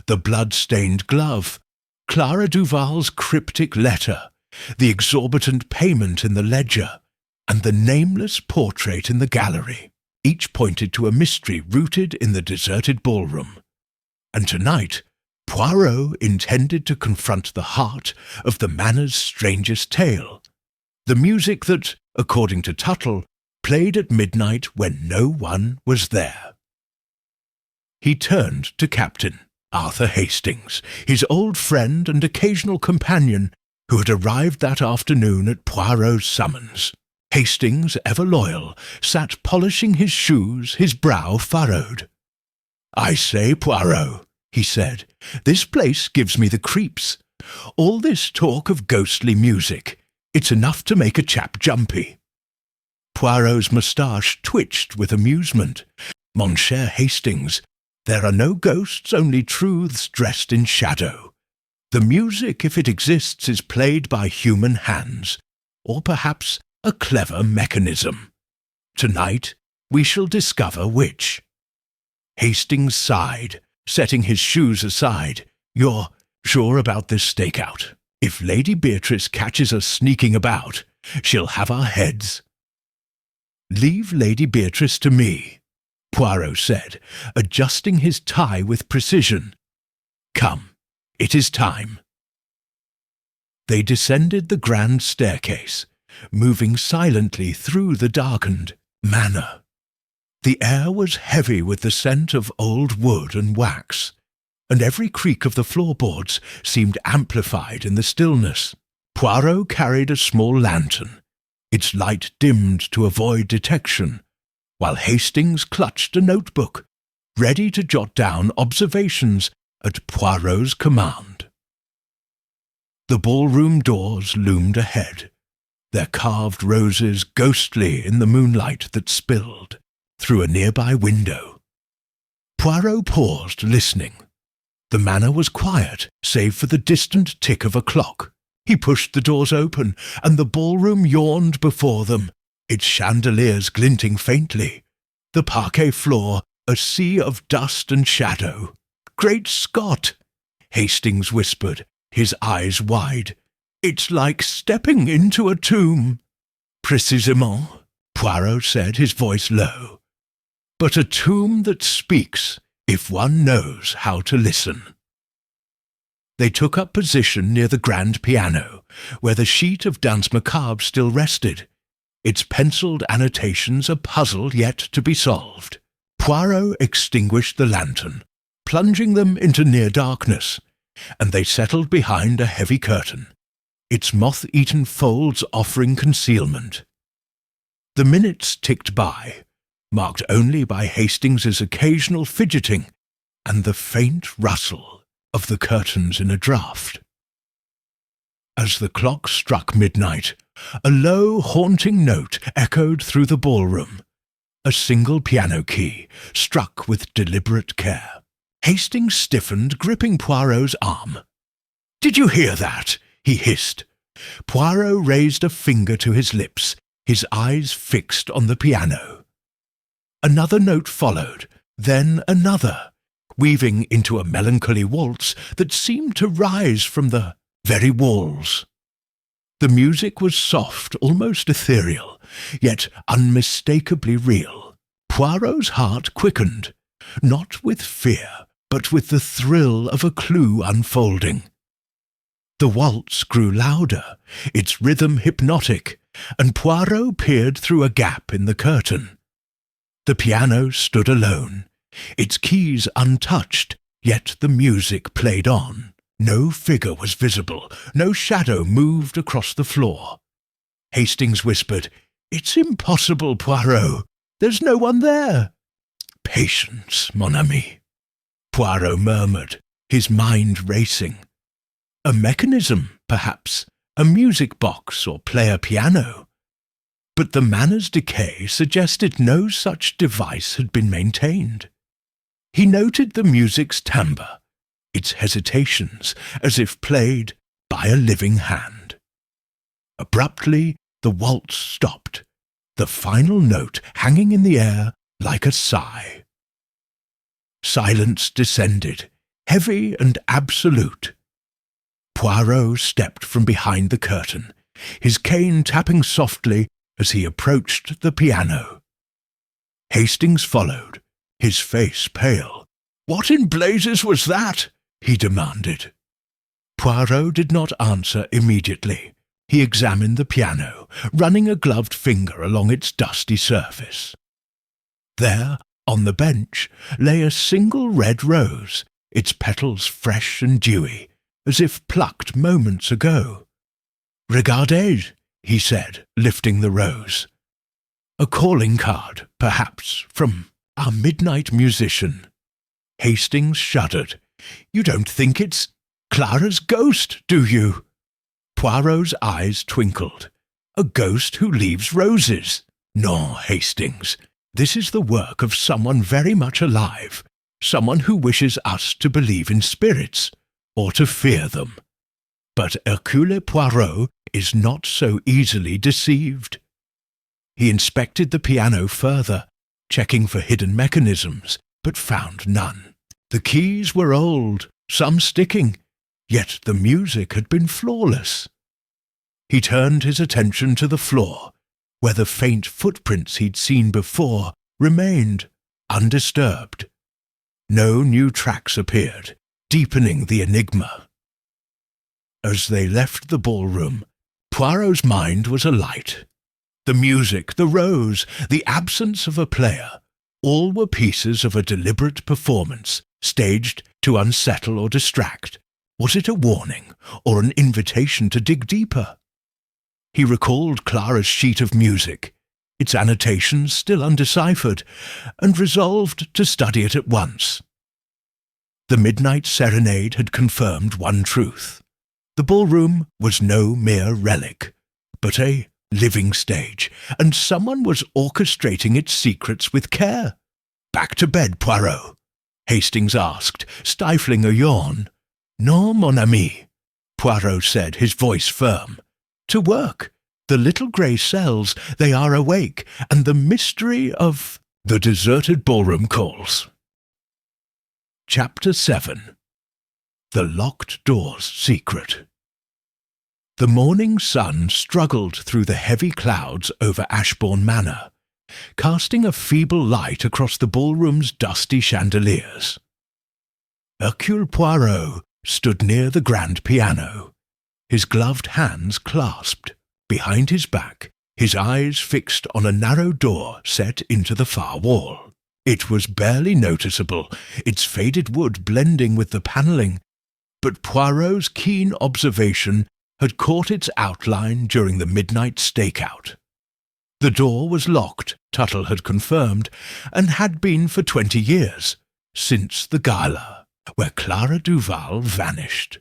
the blood-stained glove, Clara Duval's cryptic letter, the exorbitant payment in the ledger, and the nameless portrait in the gallery. Each pointed to a mystery rooted in the deserted ballroom. And tonight, Poirot intended to confront the heart of the Manor's strangest tale, the music that, according to Tuttle, played at midnight when no one was there. He turned to Captain Arthur Hastings, his old friend and occasional companion, who had arrived that afternoon at Poirot's summons. Hastings, ever loyal, sat polishing his shoes, his brow furrowed. "I say, Poirot," he said, "this place gives me the creeps. All this talk of ghostly music, it's enough to make a chap jumpy." Poirot's moustache twitched with amusement. "Mon cher Hastings, there are no ghosts, only truths dressed in shadow. The music, if it exists, is played by human hands, or perhaps a clever mechanism. Tonight we shall discover which." Hastings sighed, setting his shoes aside. "You're sure about this stakeout? If Lady Beatrice catches us sneaking about, she'll have our heads." "Leave Lady Beatrice to me," Poirot said, adjusting his tie with precision. "Come, it is time." They descended the grand staircase, moving silently through the darkened manor. The air was heavy with the scent of old wood and wax, and every creak of the floorboards seemed amplified in the stillness. Poirot carried a small lantern, its light dimmed to avoid detection, while Hastings clutched a notebook, ready to jot down observations at Poirot's command. The ballroom doors loomed ahead, their carved roses ghostly in the moonlight that spilled through a nearby window. Poirot paused, listening. The manor was quiet, save for the distant tick of a clock. He pushed the doors open, and the ballroom yawned before them, its chandeliers glinting faintly, the parquet floor a sea of dust and shadow. "Great Scott!" Hastings whispered, his eyes wide. "It's like stepping into a tomb." "Précisément," Poirot said, his voice low. "But a tomb that speaks, if one knows how to listen." They took up position near the grand piano, where the sheet of Danse Macabre still rested, its penciled annotations a puzzle yet to be solved. Poirot extinguished the lantern, plunging them into near darkness, and they settled behind a heavy curtain, its moth-eaten folds offering concealment. The minutes ticked by, marked only by Hastings's occasional fidgeting and the faint rustle of the curtains in a draught. As the clock struck midnight, a low, haunting note echoed through the ballroom, a single piano key, struck with deliberate care. Hastings stiffened, gripping Poirot's arm. "Did you hear that?" he hissed. Poirot raised a finger to his lips, his eyes fixed on the piano. Another note followed, then another, weaving into a melancholy waltz that seemed to rise from the very walls. The music was soft, almost ethereal, yet unmistakably real. Poirot's heart quickened, not with fear, but with the thrill of a clue unfolding. The waltz grew louder, its rhythm hypnotic, and Poirot peered through a gap in the curtain. The piano stood alone, its keys untouched, yet the music played on. No figure was visible, no shadow moved across the floor. Hastings whispered, "It's impossible, Poirot. There's no one there." "Patience, mon ami," Poirot murmured, his mind racing. A mechanism, perhaps, a music box or player piano. But the manor's decay suggested no such device had been maintained. He noted the music's timbre, its hesitations, as if played by a living hand. Abruptly, the waltz stopped, the final note hanging in the air like a sigh. Silence descended, heavy and absolute. Poirot stepped from behind the curtain, his cane tapping softly as he approached the piano. Hastings followed, his face pale. "What in blazes was that?" he demanded. Poirot did not answer immediately. He examined the piano, running a gloved finger along its dusty surface. There, on the bench, lay a single red rose, its petals fresh and dewy, as if plucked moments ago. "Regardez," he said, lifting the rose. "A calling card, perhaps, from our midnight musician." Hastings shuddered. "You don't think it's Clara's ghost, do you?" Poirot's eyes twinkled. "A ghost who leaves roses? No, Hastings. This is the work of someone very much alive, someone who wishes us to believe in spirits, or to fear them. But Hercule Poirot is not so easily deceived." He inspected the piano further, checking for hidden mechanisms, but found none. The keys were old, some sticking, yet the music had been flawless. He turned his attention to the floor, where the faint footprints he'd seen before remained undisturbed. No new tracks appeared, deepening the enigma. As they left the ballroom, Poirot's mind was alight. The music, the rose, the absence of a player, all were pieces of a deliberate performance, staged to unsettle or distract. Was it a warning, or an invitation to dig deeper? He recalled Clara's sheet of music, its annotations still undeciphered, and resolved to study it at once. The midnight serenade had confirmed one truth. The ballroom was no mere relic, but a living stage, and someone was orchestrating its secrets with care. "Back to bed, Poirot?" Hastings asked, stifling a yawn. "Non, mon ami," Poirot said, his voice firm. "To work. The little grey cells, they are awake, and the mystery of the deserted ballroom calls." Chapter 7. The Locked Door's Secret. The morning sun struggled through the heavy clouds over Ashbourne Manor, casting a feeble light across the ballroom's dusty chandeliers. Hercule Poirot stood near the grand piano, his gloved hands clasped behind his back, his eyes fixed on a narrow door set into the far wall. It was barely noticeable, its faded wood blending with the panelling, but Poirot's keen observation had caught its outline during the midnight stakeout. The door was locked, Tuttle had confirmed, and had been for 20 years, since the gala, where Clara Duval vanished.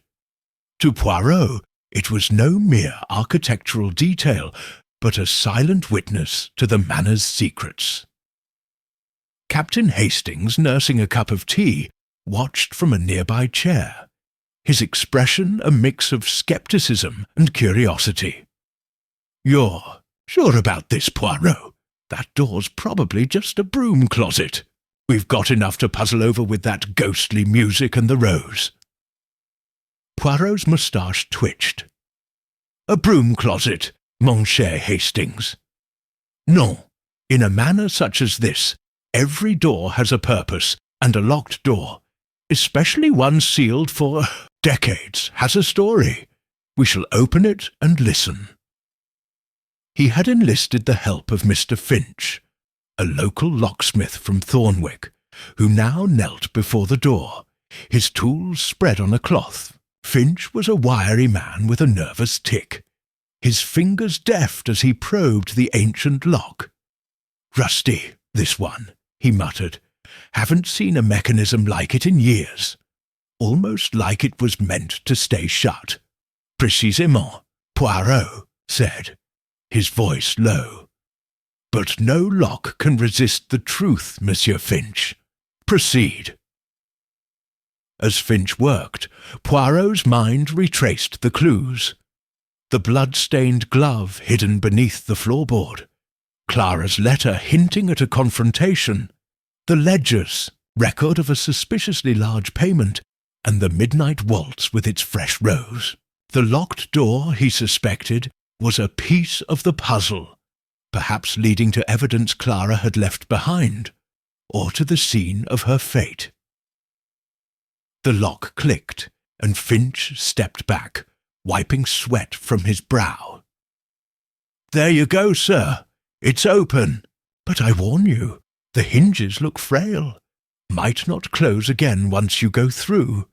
To Poirot, it was no mere architectural detail, but a silent witness to the manor's secrets. Captain Hastings, nursing a cup of tea, watched from a nearby chair, his expression a mix of scepticism and curiosity. "You're sure about this, Poirot? That door's probably just a broom closet. We've got enough to puzzle over with that ghostly music and the rose." Poirot's moustache twitched. "A broom closet, mon cher Hastings. Non, in a manor such as this, every door has a purpose, and a locked door, especially one sealed for decades, has a story. We shall open it and listen." He had enlisted the help of Mr. Finch, a local locksmith from Thornwick, who now knelt before the door, his tools spread on a cloth. Finch was a wiry man with a nervous tic, his fingers deft as he probed the ancient lock. "Rusty, this one," he muttered. "Haven't seen a mechanism like it in years. Almost like it was meant to stay shut." "Précisément," Poirot said, his voice low. "But no lock can resist the truth, Monsieur Finch. Proceed." As Finch worked, Poirot's mind retraced the clues. The blood-stained glove hidden beneath the floorboard, Clara's letter hinting at a confrontation, the ledgers, record of a suspiciously large payment, and the midnight waltz with its fresh rose. The locked door, he suspected, was a piece of the puzzle, perhaps leading to evidence Clara had left behind, or to the scene of her fate. The lock clicked, and Finch stepped back, wiping sweat from his brow. "There you go, sir. It's open. But I warn you, the hinges look frail. Might not close again once you go through."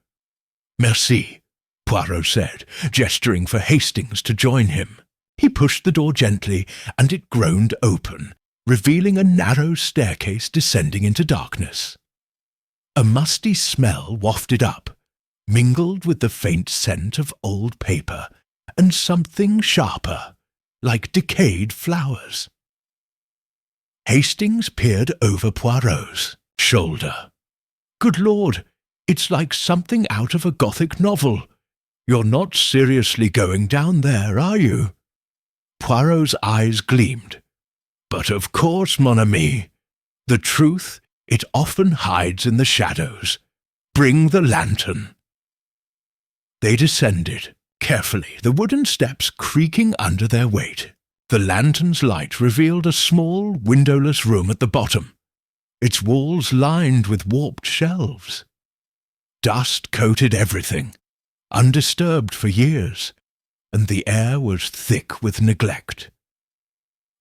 "Merci," Poirot said, gesturing for Hastings to join him. He pushed the door gently, and it groaned open, revealing a narrow staircase descending into darkness. A musty smell wafted up, mingled with the faint scent of old paper and something sharper, like decayed flowers. Hastings peered over Poirot's shoulder. "Good Lord, it's like something out of a Gothic novel. You're not seriously going down there, are you?" Poirot's eyes gleamed. "But of course, mon ami. The truth, it often hides in the shadows. Bring the lantern." They descended, carefully, the wooden steps creaking under their weight. The lantern's light revealed a small, windowless room at the bottom, its walls lined with warped shelves. Dust coated everything, undisturbed for years, and the air was thick with neglect.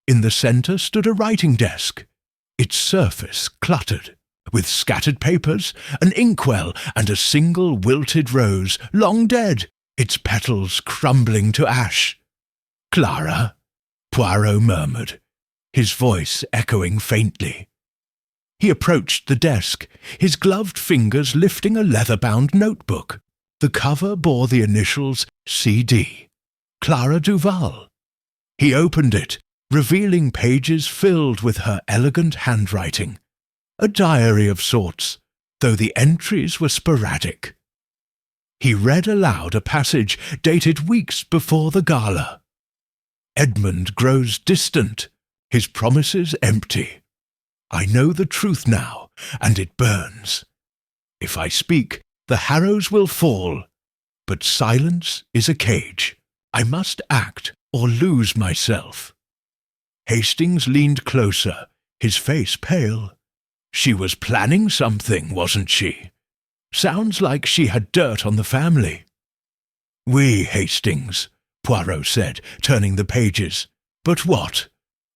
In the centre stood a writing desk, its surface cluttered, with scattered papers, an inkwell, and a single wilted rose, long dead, its petals crumbling to ash. "Clara," Poirot murmured, his voice echoing faintly. He approached the desk, his gloved fingers lifting a leather-bound notebook. The cover bore the initials C.D., Clara Duval. He opened it, revealing pages filled with her elegant handwriting. A diary of sorts, though the entries were sporadic. He read aloud a passage dated weeks before the gala. "Edmund grows distant, his promises empty. I know the truth now, and it burns. If I speak, the harrows will fall, but silence is a cage. I must act or lose myself." Hastings leaned closer, his face pale. She was planning something, wasn't she? Sounds like she had dirt on the family. "Oui, Hastings," Poirot said, turning the pages. "But what?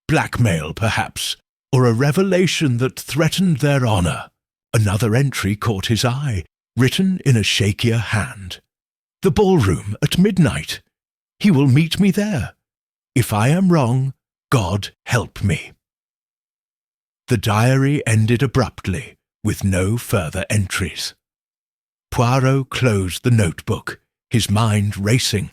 Blackmail, perhaps, or a revelation that threatened their honour?" Another entry caught his eye, written in a shakier hand. "The ballroom at midnight. He will meet me there. If I am wrong, God help me." The diary ended abruptly, with no further entries. Poirot closed the notebook, his mind racing.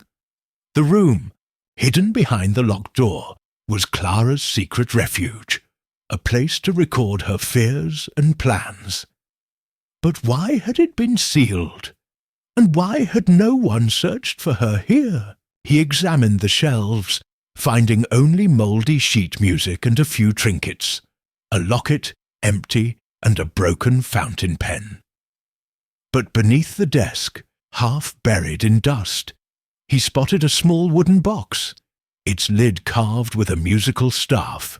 The room, hidden behind the locked door, was Clara's secret refuge, a place to record her fears and plans. But why had it been sealed? And why had no one searched for her here? He examined the shelves, finding only mouldy sheet music and a few trinkets, a locket, empty, and a broken fountain pen. But beneath the desk, half buried in dust, he spotted a small wooden box, its lid carved with a musical staff,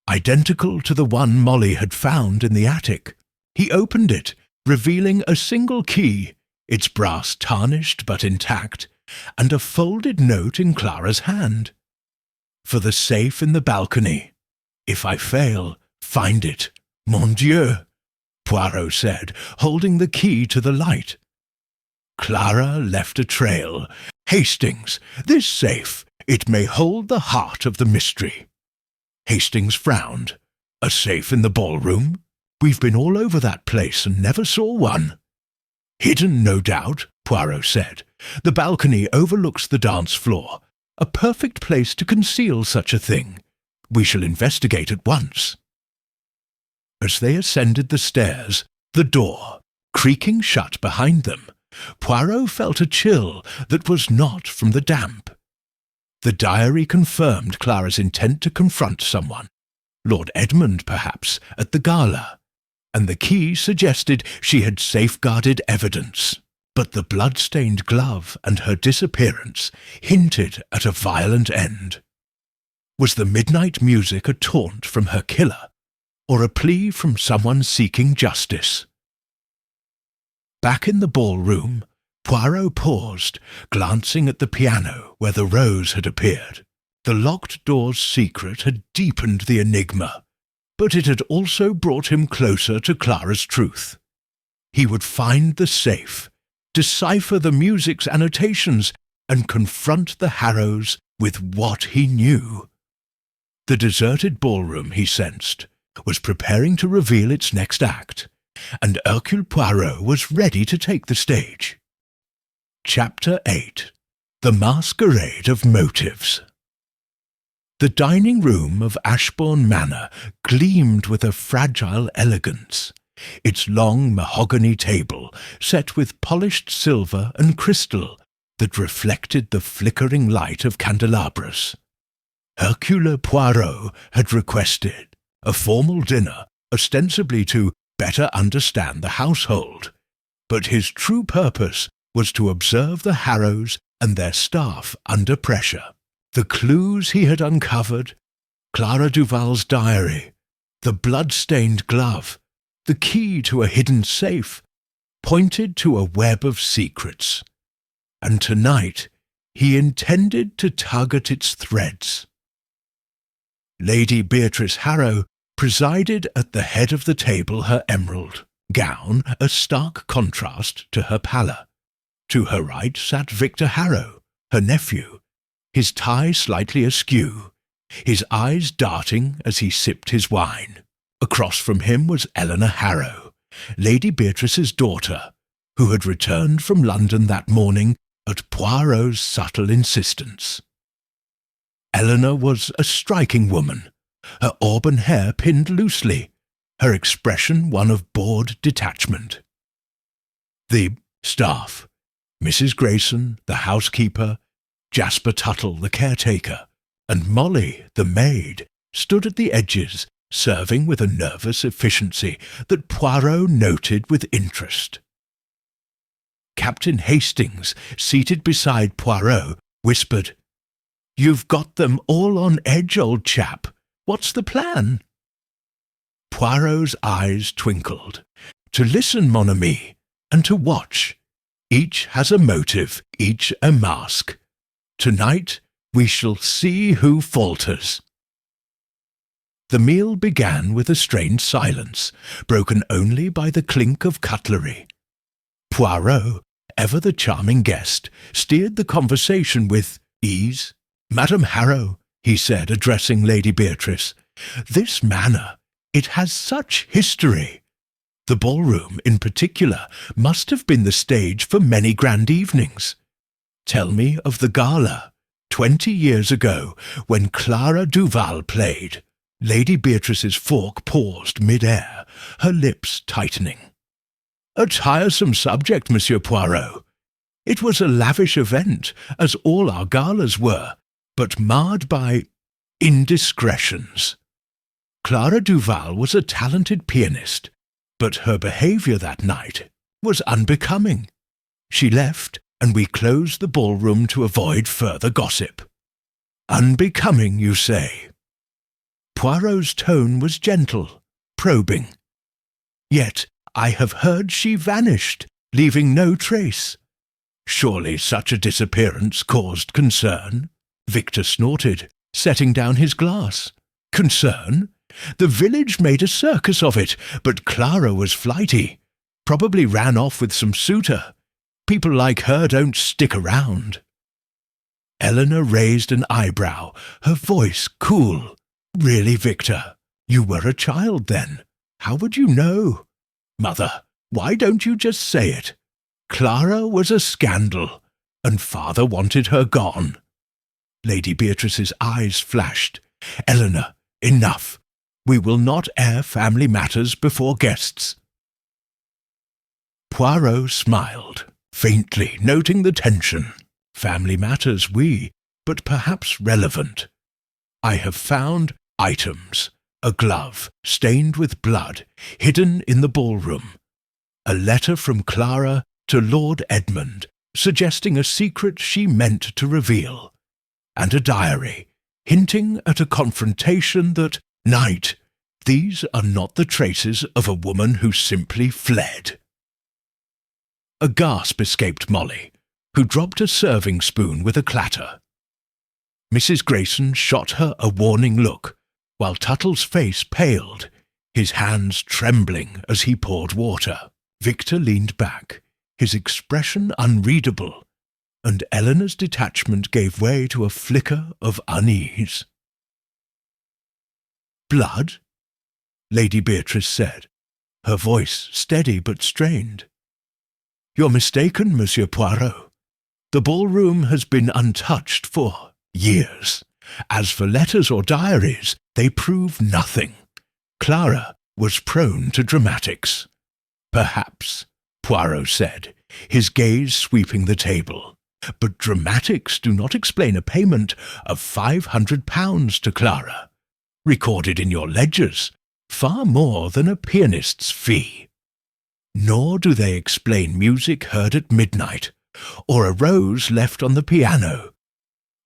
identical to the one Molly had found in the attic. He opened it, revealing a single key, its brass tarnished but intact, and a folded note in Clara's hand. for the safe in the balcony. If I fail, find it. Mon Dieu, Poirot said, holding the key to the light. Clara left a trail. Hastings, this safe, it may hold the heart of the mystery. Hastings frowned. A safe in the ballroom? We've been all over that place and never saw one. Hidden, no doubt, Poirot said. The balcony overlooks the dance floor. A perfect place to conceal such a thing. We shall investigate at once. As they ascended the stairs, the door, creaking shut behind them, Poirot felt a chill that was not from the damp. The diary confirmed Clara's intent to confront someone, Lord Edmund, perhaps, at the gala, and the key suggested she had safeguarded evidence. But the blood-stained glove and her disappearance hinted at a violent end. Was the midnight music a taunt from her killer, or a plea from someone seeking justice? Back in the ballroom, Poirot paused, glancing at the piano where the rose had appeared. The locked door's secret had deepened the enigma, but it had also brought him closer to Clara's truth. He would find the safe, decipher the music's annotations, and confront the Harrows with what he knew. The deserted ballroom, he sensed, was preparing to reveal its next act, and Hercule Poirot was ready to take the stage. Chapter 8. The Masquerade of Motives. The dining room of Ashbourne Manor gleamed with a fragile elegance, its long mahogany table set with polished silver and crystal that reflected the flickering light of candelabras. Hercule Poirot had requested a formal dinner, ostensibly to better understand the household, but his true purpose was to observe the Harrows and their staff under pressure. The clues he had uncovered, Clara Duval's diary, the blood-stained glove, the key to a hidden safe, pointed to a web of secrets. And tonight he intended to tug at its threads. Lady Beatrice Harrow presided at the head of the table, her emerald gown a stark contrast to her pallor. To her right sat Victor Harrow, her nephew, his tie slightly askew, his eyes darting as he sipped his wine. Across from him was Eleanor Harrow, Lady Beatrice's daughter, who had returned from London that morning at Poirot's subtle insistence. Eleanor was a striking woman, her auburn hair pinned loosely, her expression one of bored detachment. The staff, Mrs. Grayson, the housekeeper, Jasper Tuttle, the caretaker, and Molly, the maid, stood at the edges, serving with a nervous efficiency that Poirot noted with interest. Captain Hastings, seated beside Poirot, whispered, "You've got them all on edge, old chap. What's the plan?" Poirot's eyes twinkled. "To listen, mon ami, and to watch. Each has a motive, each a mask. Tonight we shall see who falters." The meal began with a strained silence, broken only by the clink of cutlery. Poirot, ever the charming guest, steered the conversation with ease. "Madame Harrow," he said, addressing Lady Beatrice, "this manor, it has such history. The ballroom, in particular, must have been the stage for many grand evenings. Tell me of the gala, 20 years ago, when Clara Duval played." Lady Beatrice's fork paused mid-air, her lips tightening. "A tiresome subject, Monsieur Poirot. It was a lavish event, as all our galas were, but marred by indiscretions. Clara Duval was a talented pianist, but her behaviour that night was unbecoming. She left, and we closed the ballroom to avoid further gossip." "Unbecoming, you say?" Poirot's tone was gentle, probing. "Yet I have heard she vanished, leaving no trace. Surely such a disappearance caused concern?" Victor snorted. setting down his glass. Concern? The village made a circus of it, but Clara was flighty. Probably ran off with some suitor. People like her don't stick around. Eleanor raised an eyebrow, her voice cool. Really, Victor? You were a child then. How would you know? Mother, why don't you just say it? Clara was a scandal, and father wanted her gone. Lady Beatrice's eyes flashed. Eleanor, enough. We will not air family matters before guests. Poirot smiled, faintly, noting the tension. Family matters, but perhaps relevant. I have found items. A glove, stained with blood, hidden in the ballroom. A letter from Clara to Lord Edmund, suggesting a secret she meant to reveal. And a diary, hinting at a confrontation that, night, these are not the traces of a woman who simply fled. A gasp escaped Molly, who dropped a serving spoon with a clatter. Mrs. Grayson shot her a warning look, while Tuttle's face paled, his hands trembling as he poured water. Victor leaned back, his expression unreadable, and Eleanor's detachment gave way to a flicker of unease. "Blood?" Lady Beatrice said, her voice steady but strained. "You're mistaken, Monsieur Poirot. The ballroom has been untouched for years. As for letters or diaries, they prove nothing. Clara was prone to dramatics." "Perhaps," Poirot said, his gaze sweeping the table. "But dramatics do not explain a payment of £500 to Clara, recorded in your ledgers, far more than a pianist's fee. Nor do they explain music heard at midnight, or a rose left on the piano.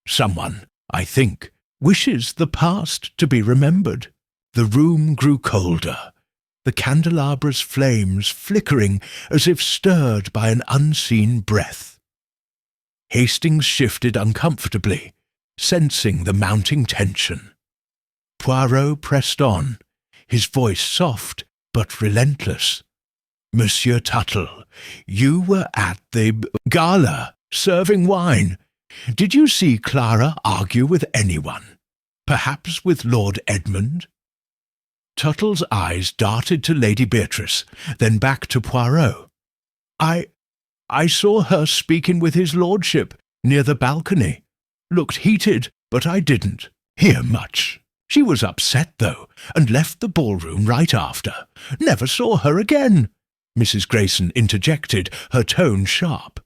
Someone, I think, wishes the past to be remembered." The room grew colder, the candelabra's flames flickering as if stirred by an unseen breath. Hastings shifted uncomfortably, sensing the mounting tension. Poirot pressed on, his voice soft but relentless. "Monsieur Tuttle, you were at the gala, serving wine. Did you see Clara argue with anyone? Perhaps with Lord Edmund?" Tuttle's eyes darted to Lady Beatrice, then back to Poirot. I saw her speaking with his lordship near the balcony. Looked heated, but I didn't hear much. She was upset, though, and left the ballroom right after. Never saw her again." Mrs. Grayson interjected, her tone sharp.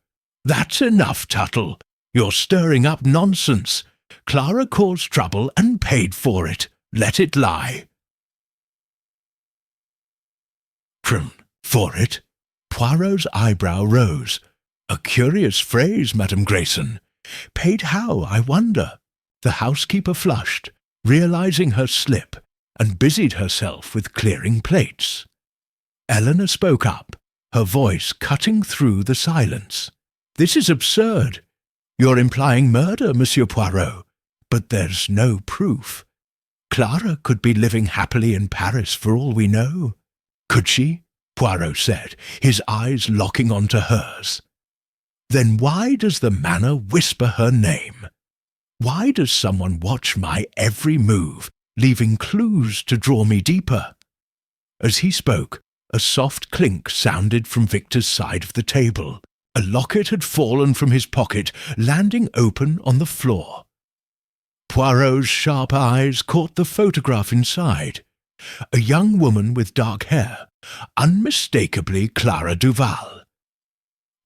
"That's enough, Tuttle. You're stirring up nonsense. Clara caused trouble and paid for it. Let it lie." "For it?" Poirot's eyebrow rose. "A curious phrase, Madame Grayson. Paid how, I wonder?" The housekeeper flushed, realizing her slip, and busied herself with clearing plates. Eleanor spoke up, her voice cutting through the silence. "This is absurd. You're implying murder, Monsieur Poirot, but there's no proof. Clara could be living happily in Paris for all we know." "Could she?" Poirot said, his eyes locking onto hers. "Then why does the manor whisper her name? Why does someone watch my every move, leaving clues to draw me deeper?" As he spoke, a soft clink sounded from Victor's side of the table. A locket had fallen from his pocket, landing open on the floor. Poirot's sharp eyes caught the photograph inside. A young woman with dark hair, unmistakably Clara Duval.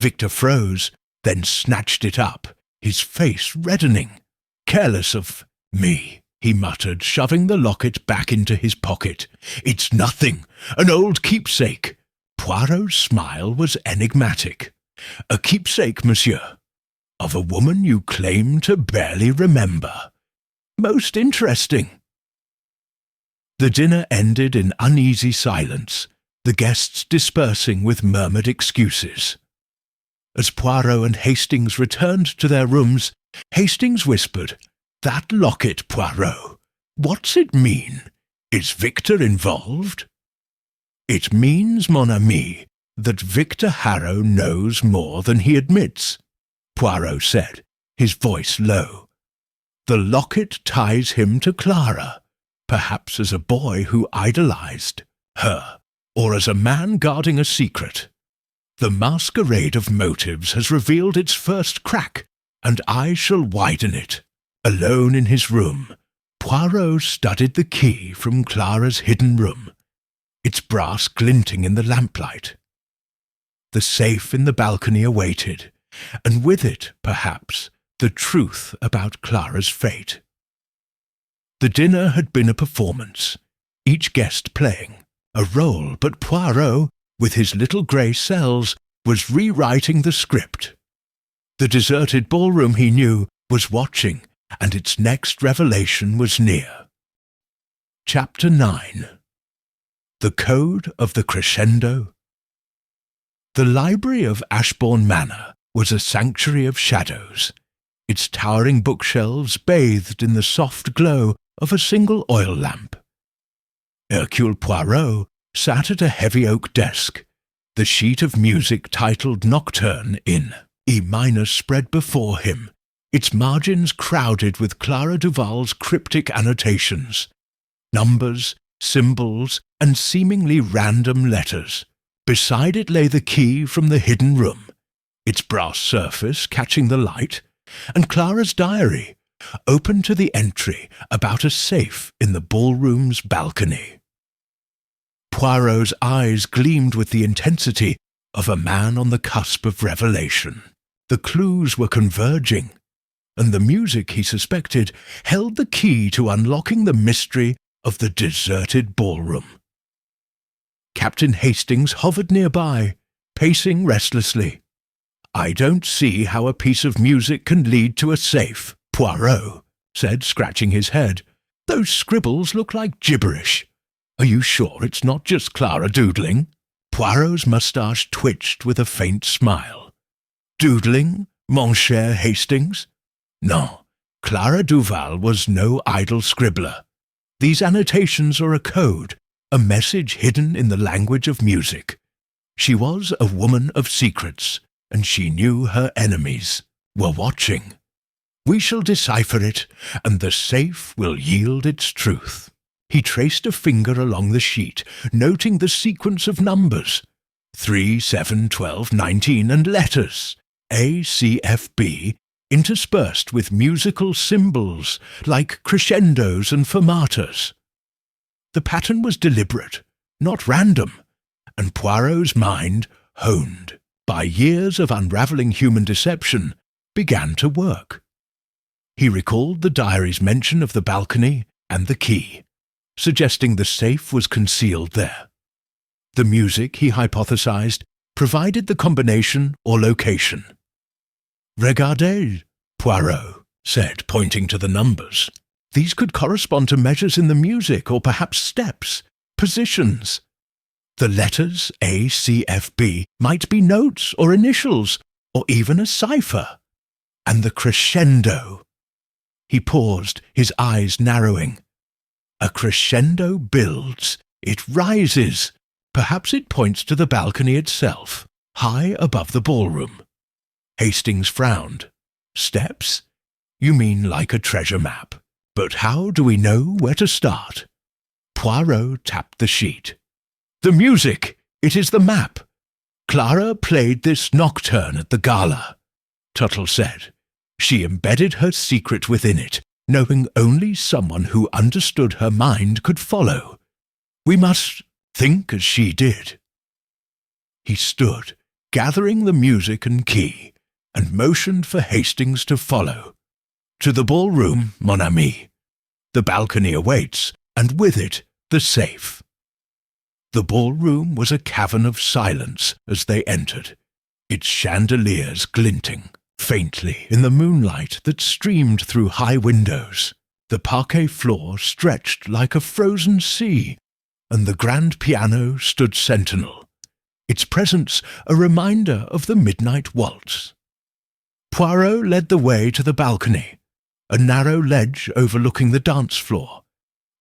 Victor froze, then snatched it up, his face reddening. "Careless of me," he muttered, shoving the locket back into his pocket. "It's nothing, an old keepsake." Poirot's smile was enigmatic. "A keepsake, monsieur, of a woman you claim to barely remember. Most interesting." The dinner ended in uneasy silence, the guests dispersing with murmured excuses. As Poirot and Hastings returned to their rooms, Hastings whispered, That locket, Poirot. What's it mean? Is Victor involved? It means, mon ami, that Victor Harrow knows more than he admits, Poirot said, his voice low. The locket ties him to Clara, perhaps as a boy who idolized her, or as a man guarding a secret. The masquerade of motives has revealed its first crack, and I shall widen it. Alone in his room, Poirot studied the key from Clara's hidden room, its brass glinting in the lamplight. The safe in the balcony awaited, and with it, perhaps, the truth about Clara's fate. The dinner had been a performance, each guest playing a role, but Poirot, with his little grey cells, was rewriting the script. The deserted ballroom, he knew, was watching, and its next revelation was near. Chapter 9. The Code of the Crescendo. The library of Ashbourne Manor was a sanctuary of shadows, its towering bookshelves bathed in the soft glow of a single oil lamp. Hercule Poirot sat at a heavy oak desk, the sheet of music titled Nocturne in E minor spread before him, its margins crowded with Clara Duval's cryptic annotations, numbers, symbols, and seemingly random letters. Beside it lay the key from the hidden room, its brass surface catching the light, and Clara's diary, open to the entry about a safe in the ballroom's balcony. Poirot's eyes gleamed with the intensity of a man on the cusp of revelation. The clues were converging, and the music, he suspected, held the key to unlocking the mystery of the deserted ballroom. Captain Hastings hovered nearby, pacing restlessly. "I don't see how a piece of music can lead to a safe," Poirot said, scratching his head. "Those scribbles look like gibberish. Are you sure it's not just Clara doodling?" Poirot's moustache twitched with a faint smile. "Doodling, mon cher Hastings? No, Clara Duval was no idle scribbler. These annotations are a code, a message hidden in the language of music. She was a woman of secrets, and she knew her enemies were watching. We shall decipher it, and the safe will yield its truth." He traced a finger along the sheet, noting the sequence of numbers, 3, 7, 12, 19, and letters, A, C, F, B, interspersed with musical symbols like crescendos and fermatas. The pattern was deliberate, not random, and Poirot's mind, honed by years of unravelling human deception, began to work. He recalled the diary's mention of the balcony and the key, suggesting the safe was concealed there. The music, he hypothesized, provided the combination or location. "Regardez," Poirot said, pointing to the numbers. "These could correspond to measures in the music, or perhaps steps, positions. The letters A, C, F, B might be notes or initials, or even a cipher. And the crescendo." He paused, his eyes narrowing. "A crescendo builds, it rises. Perhaps it points to the balcony itself, high above the ballroom." Hastings frowned. "Steps? You mean like a treasure map. But how do we know where to start?" Poirot tapped the sheet. "The music! It is the map! Clara played this nocturne at the gala," Tuttle said. "She embedded her secret within it, knowing only someone who understood her mind could follow. We must think as she did." He stood, gathering the music and key, and motioned for Hastings to follow. "To the ballroom, mon ami. The balcony awaits, and with it the safe." The ballroom was a cavern of silence as they entered, its chandeliers glinting faintly in the moonlight that streamed through high windows. The parquet floor stretched like a frozen sea, and the grand piano stood sentinel, its presence a reminder of the midnight waltz. Poirot led the way to the balcony, a narrow ledge overlooking the dance floor,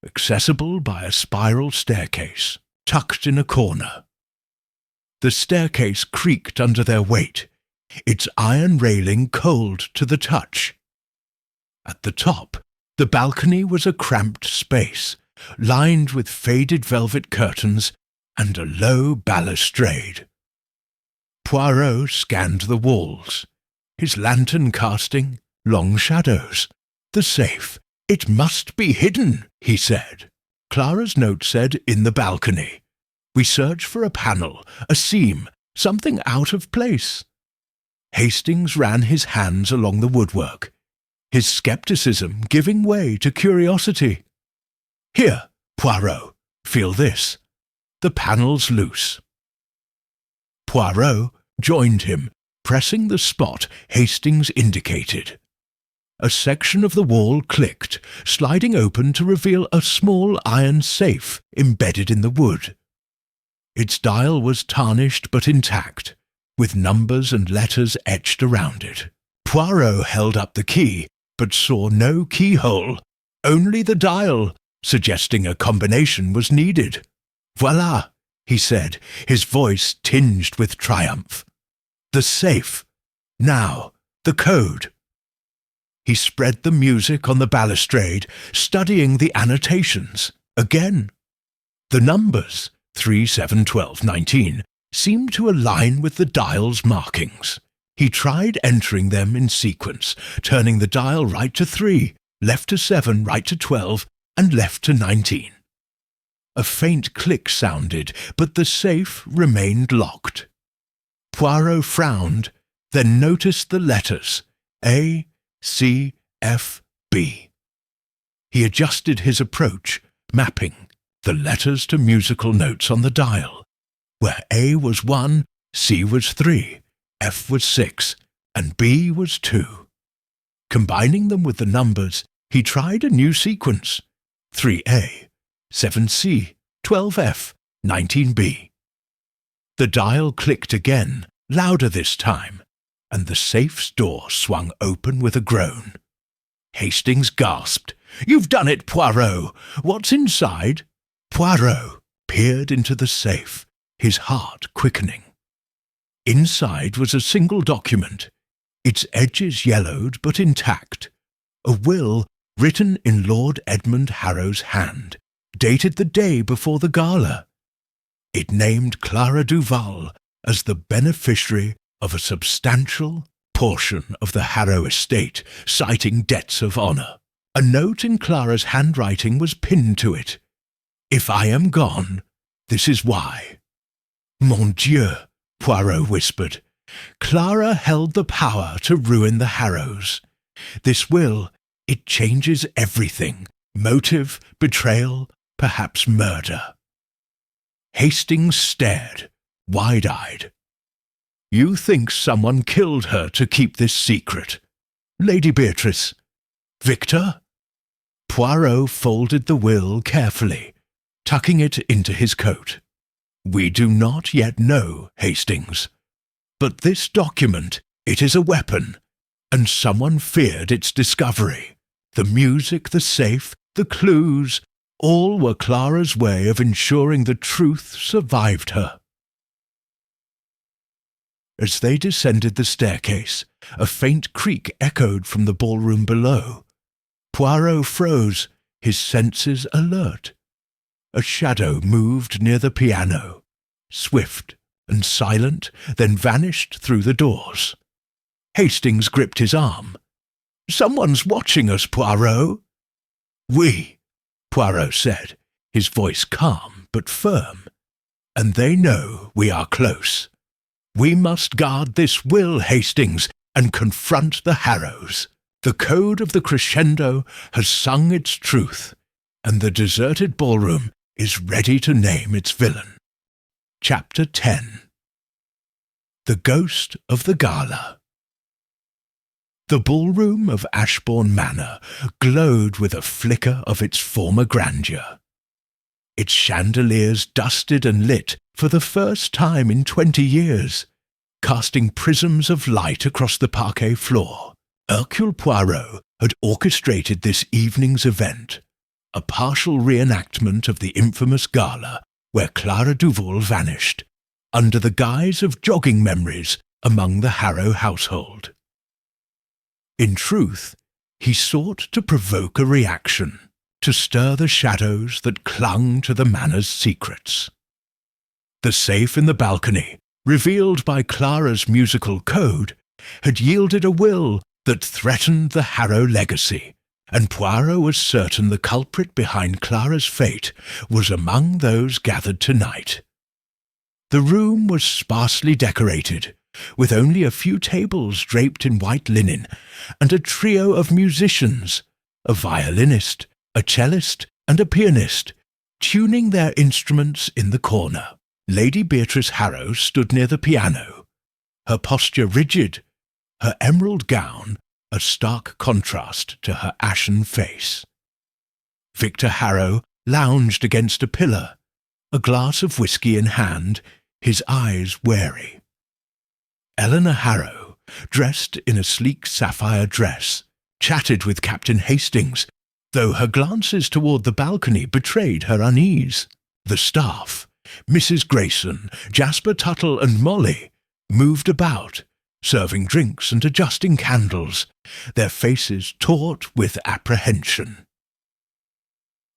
accessible by a spiral staircase tucked in a corner. The staircase creaked under their weight, its iron railing cold to the touch. At the top, the balcony was a cramped space, lined with faded velvet curtains and a low balustrade. Poirot scanned the walls, his lantern casting long shadows. The safe. "It must be hidden," he said. Clara's note said, "In the balcony. We search for a panel, a seam, something out of place." Hastings ran his hands along the woodwork, his scepticism giving way to curiosity. "Here, Poirot, feel this. The panel's loose." Poirot joined him, pressing the spot Hastings indicated. A section of the wall clicked, sliding open to reveal a small iron safe embedded in the wood. Its dial was tarnished but intact, with numbers and letters etched around it. Poirot held up the key, but saw no keyhole, only the dial, suggesting a combination was needed. "Voilà," he said, his voice tinged with triumph. "The safe. Now, the code." He spread the music on the balustrade, studying the annotations. Again, the numbers 3, 7, 12, 19 seemed to align with the dial's markings. He tried entering them in sequence, turning the dial right to 3, left to 7, right to 12, and left to 19. A faint click sounded, but the safe remained locked. Poirot frowned, then noticed the letters A, C, F, B. He adjusted his approach, mapping the letters to musical notes on the dial, where A was 1, C was 3, F was 6, and B was 2. Combining them with the numbers, he tried a new sequence: 3A, 7C, 12F, 19B. The dial clicked again, louder this time, and the safe's door swung open with a groan. Hastings gasped. "You've done it, Poirot! What's inside?" Poirot peered into the safe, his heart quickening. Inside was a single document, its edges yellowed but intact. A will written in Lord Edmund Harrow's hand, dated the day before the gala. It named Clara Duval as the beneficiary of a substantial portion of the Harrow estate, citing debts of honour. A note in Clara's handwriting was pinned to it. "If I am gone, this is why." "Mon Dieu," Poirot whispered. Clara held the power to ruin the Harrows. This will, it changes everything. Motive, betrayal, perhaps murder. Hastings stared, wide-eyed. "You think someone killed her to keep this secret? Lady Beatrice? Victor?" Poirot folded the will carefully, tucking it into his coat. "We do not yet know, Hastings. But this document, it is a weapon, and someone feared its discovery. The music, the safe, the clues, all were Clara's way of ensuring the truth survived her." As they descended the staircase, a faint creak echoed from the ballroom below. Poirot froze, his senses alert. A shadow moved near the piano, swift and silent, then vanished through the doors. Hastings gripped his arm. "Someone's watching us, Poirot." "We," Poirot said, his voice calm but firm. "And they know we are close. We must guard this will, Hastings, and confront the Harrows. The code of the crescendo has sung its truth, and the deserted ballroom is ready to name its villain." Chapter 10. The Ghost of the Gala. The ballroom of Ashbourne Manor glowed with a flicker of its former grandeur. Its chandeliers dusted and lit for the first time in 20 years, casting prisms of light across the parquet floor. Hercule Poirot had orchestrated this evening's event, a partial reenactment of the infamous gala where Clara Duval vanished, under the guise of jogging memories among the Harrow household. In truth, he sought to provoke a reaction, to stir the shadows that clung to the manor's secrets. The safe in the balcony, revealed by Clara's musical code, had yielded a will that threatened the Harrow legacy, and Poirot was certain the culprit behind Clara's fate was among those gathered tonight. The room was sparsely decorated, with only a few tables draped in white linen, and a trio of musicians, a violinist, a cellist, and a pianist, tuning their instruments in the corner. Lady Beatrice Harrow stood near the piano, her posture rigid, her emerald gown a stark contrast to her ashen face. Victor Harrow lounged against a pillar, a glass of whisky in hand, his eyes wary. Eleanor Harrow, dressed in a sleek sapphire dress, chatted with Captain Hastings, though her glances toward the balcony betrayed her unease. The staff, Mrs. Grayson, Jasper Tuttle and Molly, moved about, serving drinks and adjusting candles, their faces taut with apprehension.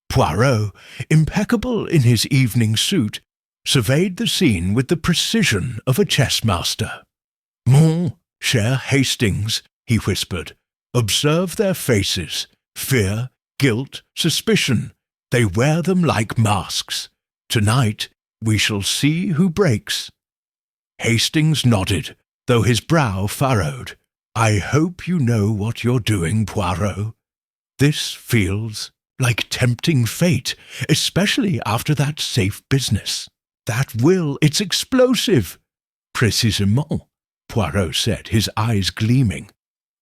Poirot, impeccable in his evening suit, surveyed the scene with the precision of a chess master. "Mon cher Hastings," he whispered, "observe their faces. Fear, guilt, suspicion. They wear them like masks. Tonight we shall see who breaks." Hastings nodded, though his brow furrowed. "I hope you know what you're doing, Poirot. This feels like tempting fate, especially after that safe business. That will, it's explosive." "Précisément," Poirot said, his eyes gleaming.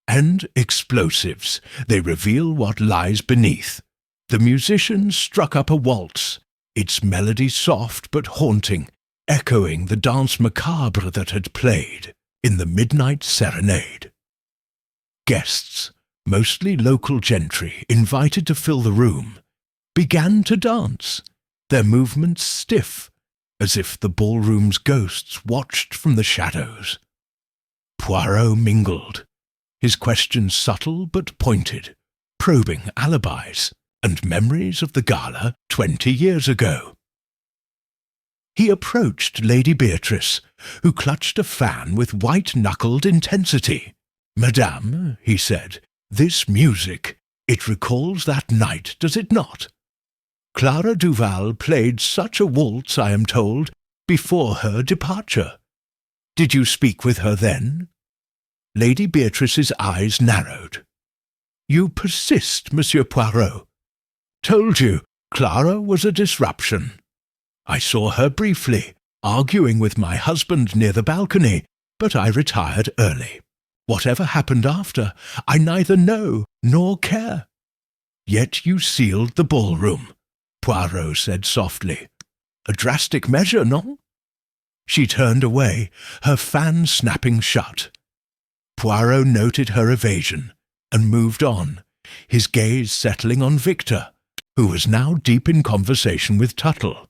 "And explosives, they reveal what lies beneath." The musicians struck up a waltz, its melody soft but haunting, echoing the danse macabre that had played in the midnight serenade. Guests, mostly local gentry invited to fill the room, began to dance, their movements stiff, as if the ballroom's ghosts watched from the shadows. Poirot mingled, his questions subtle but pointed, probing alibis and memories of the gala 20 years ago. He approached Lady Beatrice, who clutched a fan with white-knuckled intensity. "Madame," he said, "this music, it recalls that night, does it not? Clara Duval played such a waltz, I am told, before her departure. Did you speak with her then?" Lady Beatrice's eyes narrowed. "You persist, Monsieur Poirot. Told you, Clara was a disruption. I saw her briefly, arguing with my husband near the balcony, but I retired early. Whatever happened after, I neither know nor care." "Yet you sealed the ballroom," Poirot said softly. "A drastic measure, no?" She turned away, her fan snapping shut. Poirot noted her evasion and moved on, his gaze settling on Victor, who was now deep in conversation with Tuttle.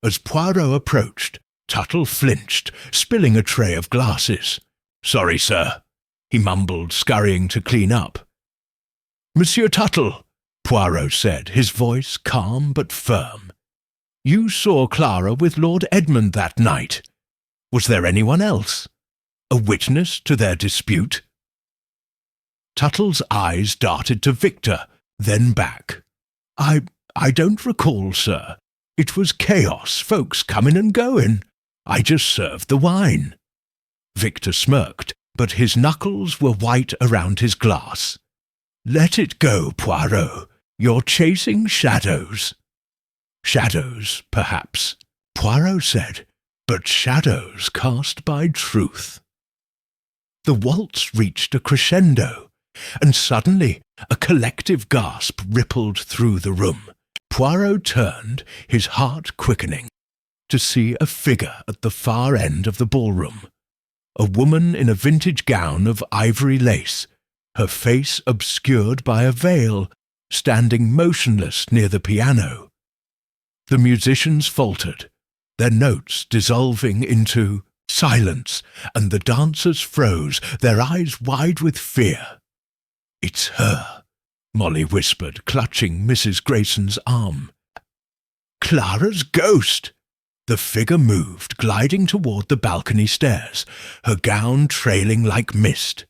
As Poirot approached, Tuttle flinched, spilling a tray of glasses. "Sorry, sir," he mumbled, scurrying to clean up. "Monsieur Tuttle," Poirot said, his voice calm but firm. "You saw Clara with Lord Edmund that night. Was there anyone else? A witness to their dispute?" Tuttle's eyes darted to Victor, then back. I don't recall, sir. It was chaos, folks coming and going. I just served the wine." Victor smirked, but his knuckles were white around his glass. "Let it go, Poirot. You're chasing shadows." "Shadows, perhaps," Poirot said, "but shadows cast by truth." The waltz reached a crescendo, and suddenly a collective gasp rippled through the room. Poirot turned, his heart quickening, to see a figure at the far end of the ballroom, a woman in a vintage gown of ivory lace, her face obscured by a veil, standing motionless near the piano. The musicians faltered, their notes dissolving into silence, and the dancers froze, their eyes wide with fear. "It's her," Molly whispered, clutching Mrs. Grayson's arm. "Clara's ghost!" The figure moved, gliding toward the balcony stairs, her gown trailing like mist.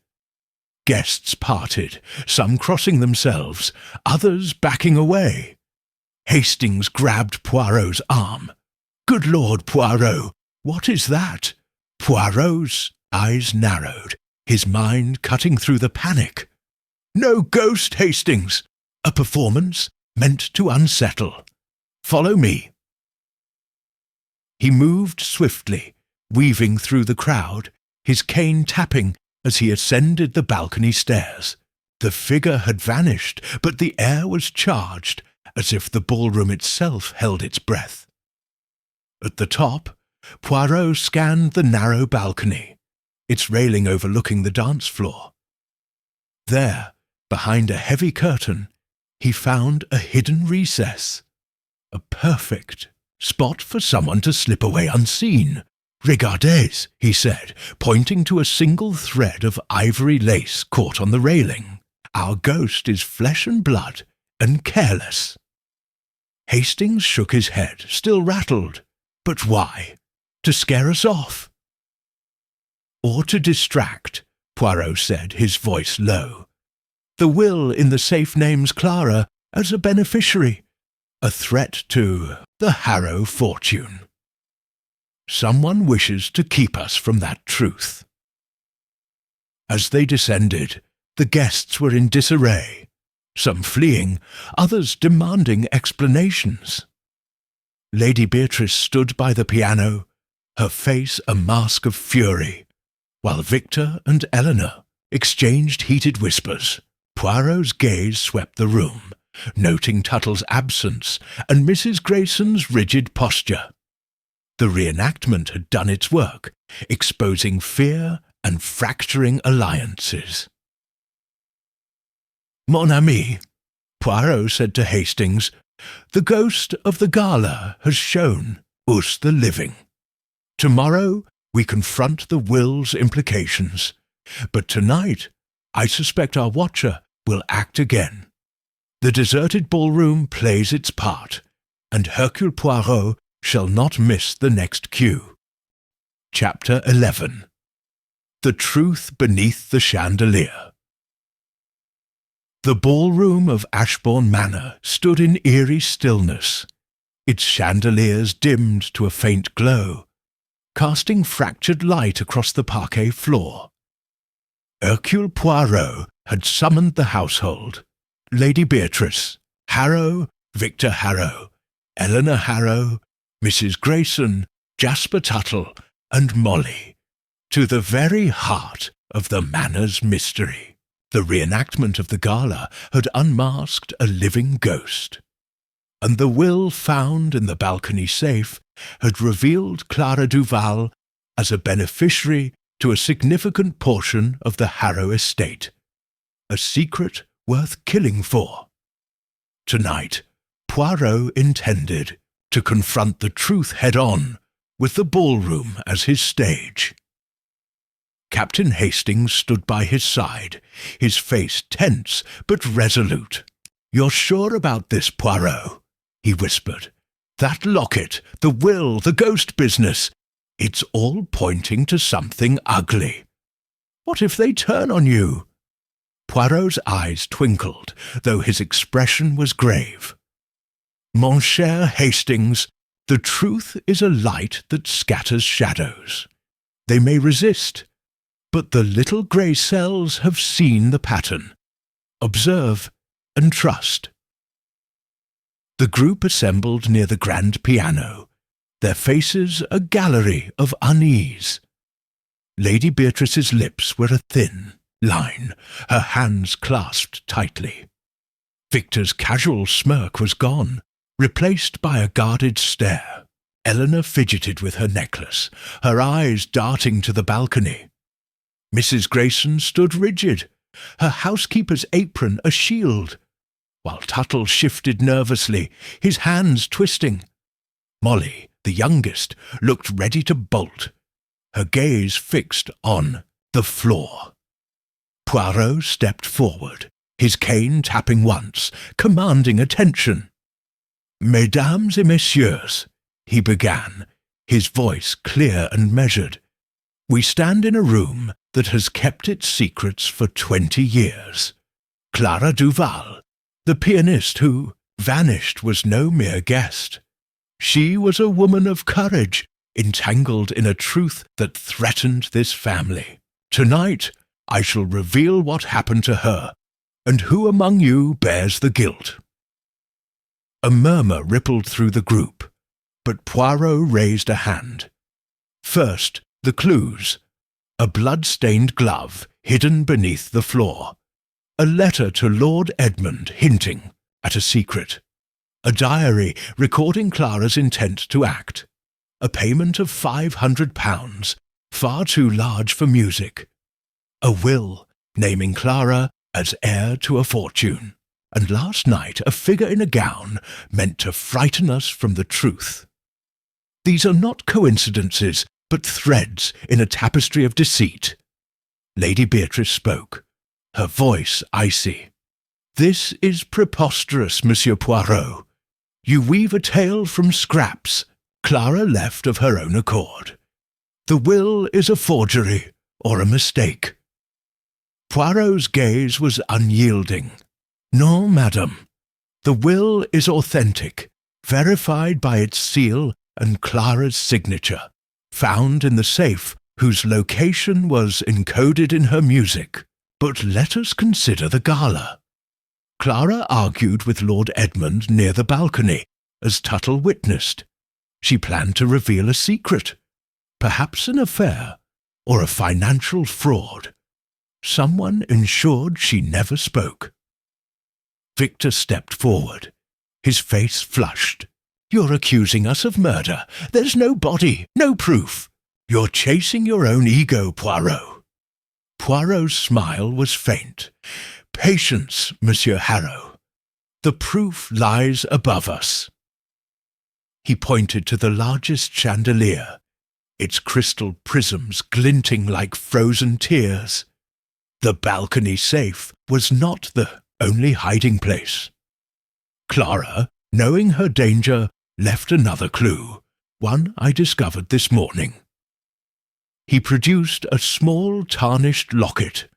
Guests parted, some crossing themselves, others backing away. Hastings grabbed Poirot's arm. "Good Lord, Poirot, what is that?" Poirot's eyes narrowed, his mind cutting through the panic. "No ghost, Hastings! A performance meant to unsettle. Follow me." He moved swiftly, weaving through the crowd, his cane tapping as he ascended the balcony stairs. The figure had vanished, but the air was charged, as if the ballroom itself held its breath. At the top, Poirot scanned the narrow balcony, its railing overlooking the dance floor. There, behind a heavy curtain, he found a hidden recess. A perfect spot for someone to slip away unseen. "Regardez," he said, pointing to a single thread of ivory lace caught on the railing. "Our ghost is flesh and blood, and careless." Hastings shook his head, still rattled. "But why? To scare us off?" "Or to distract," Poirot said, his voice low. "The will in the safe names Clara as a beneficiary, a threat to the Harrow fortune. Someone wishes to keep us from that truth." As they descended, the guests were in disarray, some fleeing, others demanding explanations. Lady Beatrice stood by the piano, her face a mask of fury, while Victor and Eleanor exchanged heated whispers. Poirot's gaze swept the room, noting Tuttle's absence and Mrs. Grayson's rigid posture. The reenactment had done its work, exposing fear and fracturing alliances. "Mon ami," Poirot said to Hastings, "the ghost of the gala has shown us the living. Tomorrow we confront the will's implications, but tonight I suspect our watcher will act again. The deserted ballroom plays its part, and Hercule Poirot shall not miss the next cue." Chapter 11. The Truth Beneath the Chandelier. The ballroom of Ashbourne Manor stood in eerie stillness, its chandeliers dimmed to a faint glow, casting fractured light across the parquet floor. Hercule Poirot had summoned the household: Lady Beatrice, Harrow, Victor Harrow, Eleanor Harrow, Mrs. Grayson, Jasper Tuttle, and Molly, to the very heart of the manor's mystery. The reenactment of the gala had unmasked a living ghost, and the will found in the balcony safe had revealed Clara Duval as a beneficiary to a significant portion of the Harrow estate, a secret worth killing for. Tonight, Poirot intended to confront the truth head-on, with the ballroom as his stage. Captain Hastings stood by his side, his face tense but resolute. "You're sure about this, Poirot?" he whispered. "That locket, the will, the ghost business, it's all pointing to something ugly. What if they turn on you?" Poirot's eyes twinkled, though his expression was grave. "Mon cher Hastings, the truth is a light that scatters shadows. They may resist, but the little grey cells have seen the pattern. Observe and trust." The group assembled near the grand piano, their faces a gallery of unease. Lady Beatrice's lips were a thin line, her hands clasped tightly. Victor's casual smirk was gone, replaced by a guarded stare. Eleanor fidgeted with her necklace, her eyes darting to the balcony. Mrs. Grayson stood rigid, her housekeeper's apron a shield, while Tuttle shifted nervously, his hands twisting. Molly, the youngest, looked ready to bolt, her gaze fixed on the floor. Poirot stepped forward, his cane tapping once, commanding attention. "Mesdames et messieurs," he began, his voice clear and measured, "we stand in a room that has kept its secrets for 20 years. Clara Duval, the pianist who vanished, was no mere guest. She was a woman of courage, entangled in a truth that threatened this family. Tonight I shall reveal what happened to her, and who among you bears the guilt." A murmur rippled through the group, but Poirot raised a hand. First, the clues. A blood-stained glove hidden beneath the floor. A letter to Lord Edmund hinting at a secret. A diary recording Clara's intent to act. A payment of £500, far too large for music. A will naming Clara as heir to a fortune. And last night a figure in a gown meant to frighten us from the truth. These are not coincidences, but threads in a tapestry of deceit. Lady Beatrice spoke, her voice icy. "This is preposterous, Monsieur Poirot. You weave a tale from scraps Clara left of her own accord. The will is a forgery or a mistake." Poirot's gaze was unyielding. "No, madam. The will is authentic, verified by its seal and Clara's signature, found in the safe whose location was encoded in her music. But let us consider the gala. Clara argued with Lord Edmund near the balcony, as Tuttle witnessed. She planned to reveal a secret, perhaps an affair, or a financial fraud. Someone ensured she never spoke." Victor stepped forward, his face flushed. "You're accusing us of murder. There's no body, no proof. You're chasing your own ego, Poirot." Poirot's smile was faint. "Patience, Monsieur Harrow. The proof lies above us." He pointed to the largest chandelier, its crystal prisms glinting like frozen tears. The balcony safe was not the only hiding place. Clara, knowing her danger, left another clue, one I discovered this morning. He produced a small tarnished locket,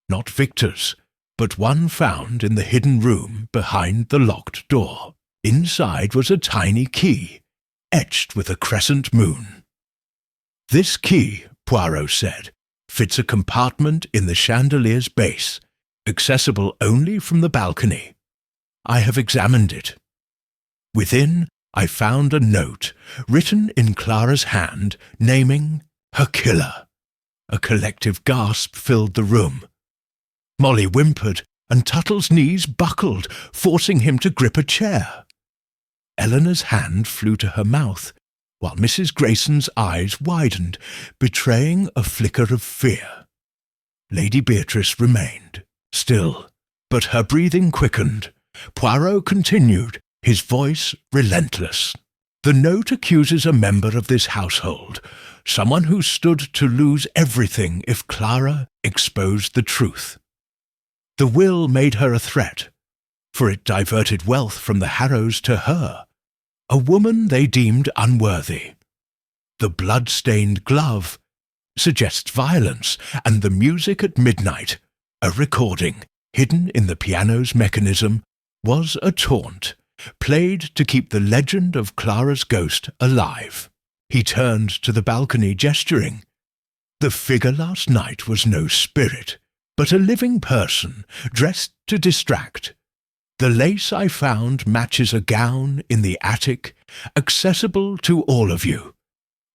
not Victor's, but one found in the hidden room behind the locked door. Inside was a tiny key, etched with a crescent moon. "This key," Poirot said, "fits a compartment in the chandelier's base, accessible only from the balcony. I have examined it. Within, I found a note, written in Clara's hand, naming her killer. A collective gasp filled the room. Molly whimpered, and Tuttle's knees buckled, forcing him to grip a chair. Eleanor's hand flew to her mouth, while Mrs. Grayson's eyes widened, betraying a flicker of fear. Lady Beatrice remained, still, but her breathing quickened. Poirot continued, his voice relentless. "The note accuses a member of this household, someone who stood to lose everything if Clara exposed the truth. The will made her a threat, for it diverted wealth from the Harrows to her, a woman they deemed unworthy. The blood-stained glove suggests violence, and the music at midnight, a recording hidden in the piano's mechanism, was a taunt, played to keep the legend of Clara's ghost alive." He turned to the balcony, gesturing. "The figure last night was no spirit, but a living person, dressed to distract. The lace I found matches a gown in the attic, accessible to all of you.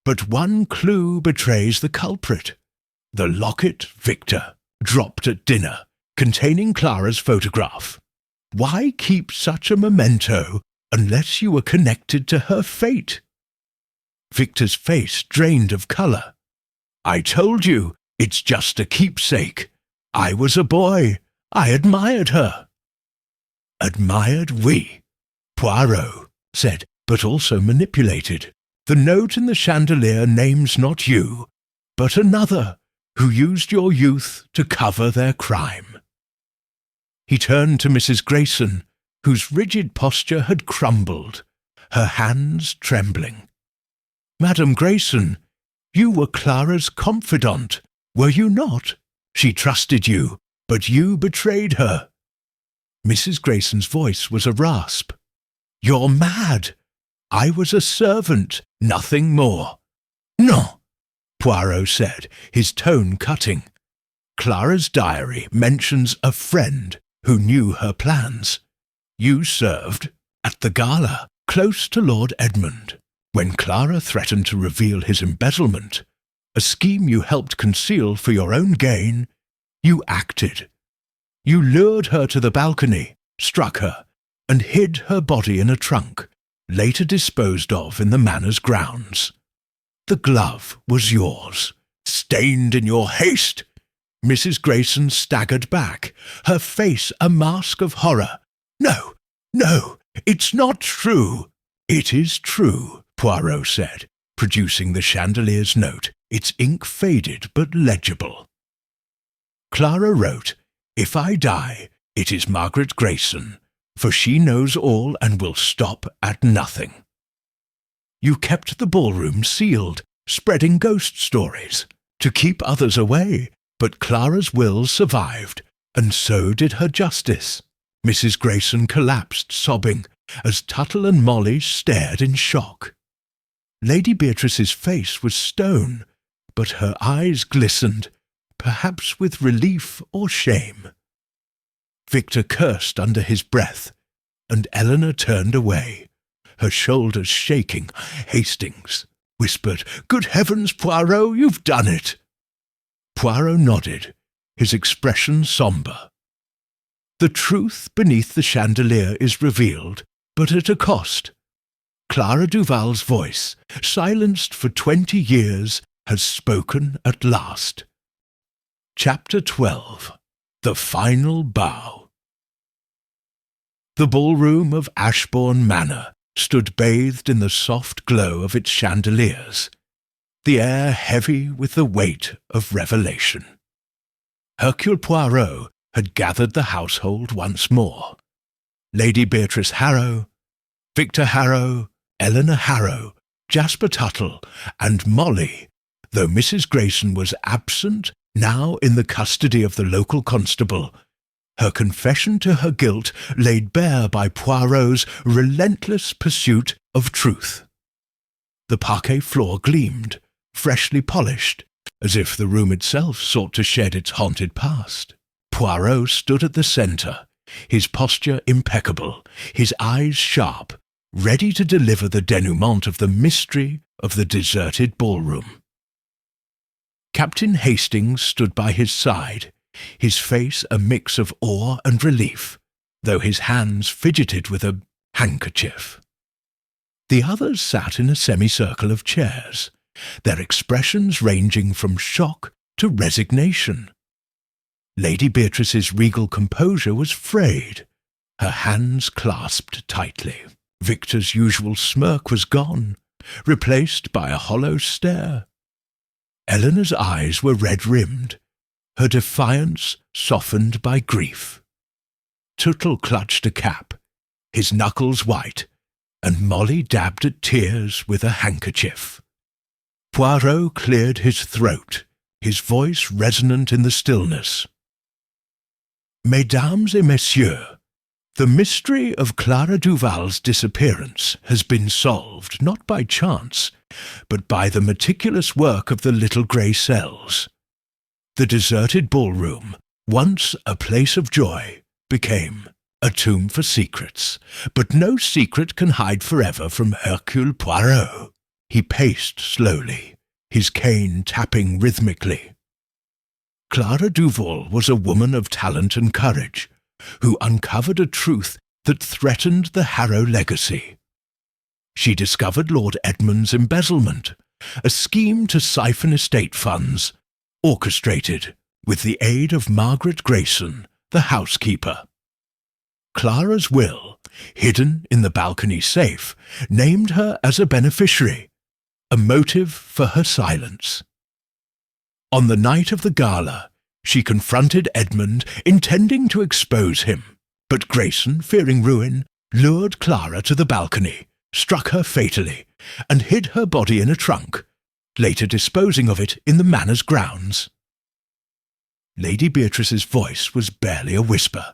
But one clue betrays the culprit. The locket Victor dropped at dinner, containing Clara's photograph. Why keep such a memento unless you were connected to her fate?" Victor's face drained of colour. "I told you, it's just a keepsake. I was a boy. I admired her." "Admired, oui," Poirot said, "but also manipulated. The note in the chandelier names not you, but another, who used your youth to cover their crime." He turned to Mrs. Grayson, whose rigid posture had crumbled, her hands trembling. "Madame Grayson, you were Clara's confidant, were you not? She trusted you, but you betrayed her." Mrs. Grayson's voice was a rasp. "You're mad. I was a servant, nothing more." "No," Poirot said, his tone cutting. "Clara's diary mentions a friend who knew her plans. You served at the gala, close to Lord Edmund, when Clara threatened to reveal his embezzlement, a scheme you helped conceal for your own gain. You acted. You lured her to the balcony, struck her, and hid her body in a trunk, later disposed of in the manor's grounds. The glove was yours, stained in your haste." Mrs. Grayson staggered back, her face a mask of horror. "No, no, it's not true." "It is true," Poirot said, producing the chandelier's note, its ink faded but legible. "Clara wrote, 'If I die, it is Margaret Grayson, for she knows all and will stop at nothing.' You kept the ballroom sealed, spreading ghost stories, to keep others away, but Clara's will survived, and so did her justice." Mrs. Grayson collapsed, sobbing, as Tuttle and Molly stared in shock. Lady Beatrice's face was stone, but her eyes glistened, perhaps with relief or shame. Victor cursed under his breath, and Eleanor turned away, her shoulders shaking. Hastings whispered, "Good heavens, Poirot, you've done it!" Poirot nodded, his expression sombre. "The truth beneath the chandelier is revealed, but at a cost. Clara Duval's voice, silenced for 20 years, has spoken at last." Chapter 12. The Final Bow. The ballroom of Ashbourne Manor stood bathed in the soft glow of its chandeliers, the air heavy with the weight of revelation. Hercule Poirot had gathered the household once more. Lady Beatrice Harrow, Victor Harrow, Eleanor Harrow, Jasper Tuttle, and Molly, though Mrs. Grayson was absent, now in the custody of the local constable, her confession to her guilt laid bare by Poirot's relentless pursuit of truth. The parquet floor gleamed, freshly polished, as if the room itself sought to shed its haunted past. Poirot stood at the centre, his posture impeccable, his eyes sharp, ready to deliver the denouement of the mystery of the deserted ballroom. Captain Hastings stood by his side, his face a mix of awe and relief, though his hands fidgeted with a handkerchief. The others sat in a semicircle of chairs, their expressions ranging from shock to resignation. Lady Beatrice's regal composure was frayed, her hands clasped tightly. Victor's usual smirk was gone, replaced by a hollow stare. Eleanor's eyes were red-rimmed, her defiance softened by grief. Tuttle clutched a cap, his knuckles white, and Molly dabbed at tears with a handkerchief. Poirot cleared his throat, his voice resonant in the stillness. "Mesdames et messieurs, the mystery of Clara Duval's disappearance has been solved not by chance, but by the meticulous work of the little grey cells. The deserted ballroom, once a place of joy, became a tomb for secrets, but no secret can hide forever from Hercule Poirot." He paced slowly, his cane tapping rhythmically. Clara Duval was a woman of talent and courage, who uncovered a truth that threatened the Harrow legacy. She discovered Lord Edmund's embezzlement, a scheme to siphon estate funds, orchestrated with the aid of Margaret Grayson, the housekeeper. Clara's will, hidden in the balcony safe, named her as a beneficiary, a motive for her silence. On the night of the gala, she confronted Edmund, intending to expose him, but Grayson, fearing ruin, lured Clara to the balcony, struck her fatally, and hid her body in a trunk, later disposing of it in the manor's grounds. Lady Beatrice's voice was barely a whisper.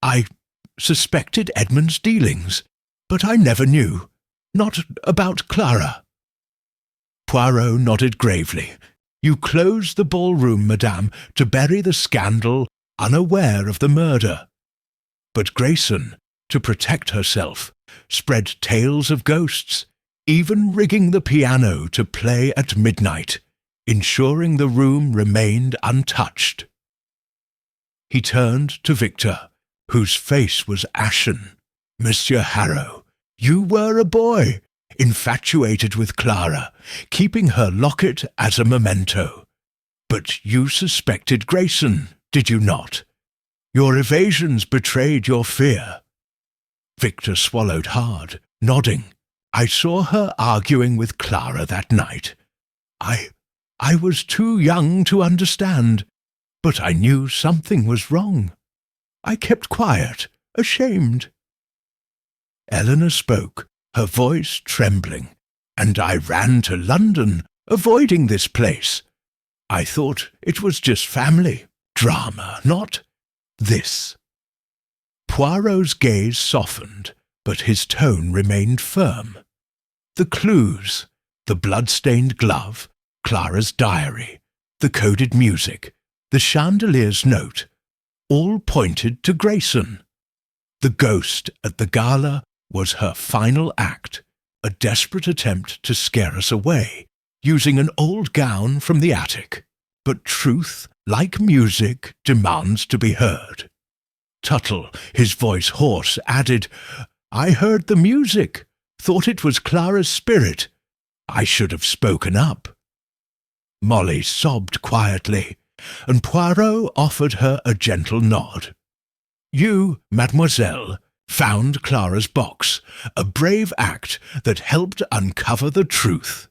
I suspected Edmund's dealings, but I never knew. Not about Clara. Poirot nodded gravely. You closed the ballroom, madame, to bury the scandal, unaware of the murder. But Grayson, to protect herself, spread tales of ghosts, even rigging the piano to play at midnight, ensuring the room remained untouched. He turned to Victor, whose face was ashen. Monsieur Harrow, you were a boy, infatuated with Clara, keeping her locket as a memento. But you suspected Grayson, did you not? Your evasions betrayed your fear. Victor swallowed hard, nodding. I saw her arguing with Clara that night. I was too young to understand, but I knew something was wrong. I kept quiet, ashamed. Eleanor spoke, her voice trembling, and I ran to London, avoiding this place. I thought it was just family, drama, not this. Poirot's gaze softened, but his tone remained firm. The clues, the bloodstained glove, Clara's diary, the coded music, the chandelier's note, all pointed to Grayson. The ghost at the gala was her final act, a desperate attempt to scare us away, using an old gown from the attic. But truth, like music, demands to be heard. Tuttle, his voice hoarse, added, I heard the music, thought it was Clara's spirit. I should have spoken up. Molly sobbed quietly, and Poirot offered her a gentle nod. You, mademoiselle, found Clara's box, a brave act that helped uncover the truth.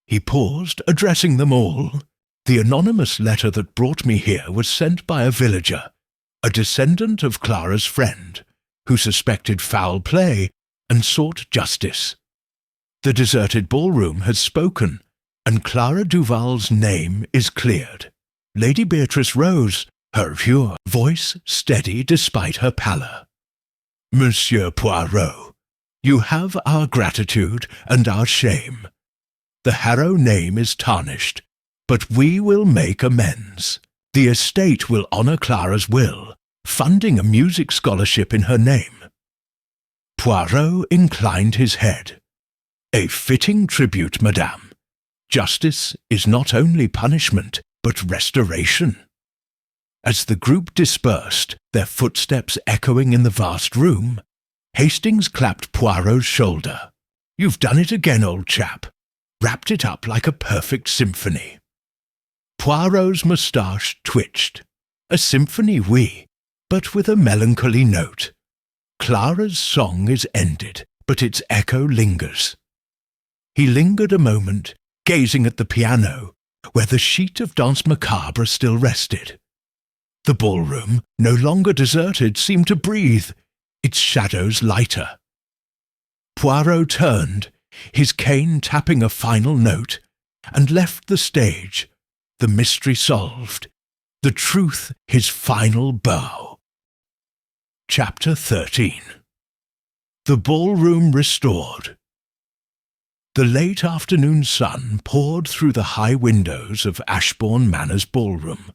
He paused, addressing them all. The anonymous letter that brought me here was sent by a villager, a descendant of Clara's friend, who suspected foul play and sought justice. The deserted ballroom has spoken, and Clara Duval's name is cleared. Lady Beatrice rose, her pure voice steady despite her pallor. Monsieur Poirot, you have our gratitude and our shame. The Harrow name is tarnished, but we will make amends. The estate will honour Clara's will, funding a music scholarship in her name. Poirot inclined his head. A fitting tribute, madame. Justice is not only punishment, but restoration. As the group dispersed, their footsteps echoing in the vast room, Hastings clapped Poirot's shoulder. You've done it again, old chap. Wrapped it up like a perfect symphony. Poirot's moustache twitched. A symphony, oui, but with a melancholy note. Clara's song is ended, but its echo lingers. He lingered a moment, gazing at the piano, where the sheet of Danse Macabre still rested. The ballroom, no longer deserted, seemed to breathe, its shadows lighter. Poirot turned, his cane tapping a final note, and left the stage, the mystery solved, the truth his final bow. Chapter 13. The ballroom restored. The late afternoon sun poured through the high windows of Ashbourne Manor's ballroom,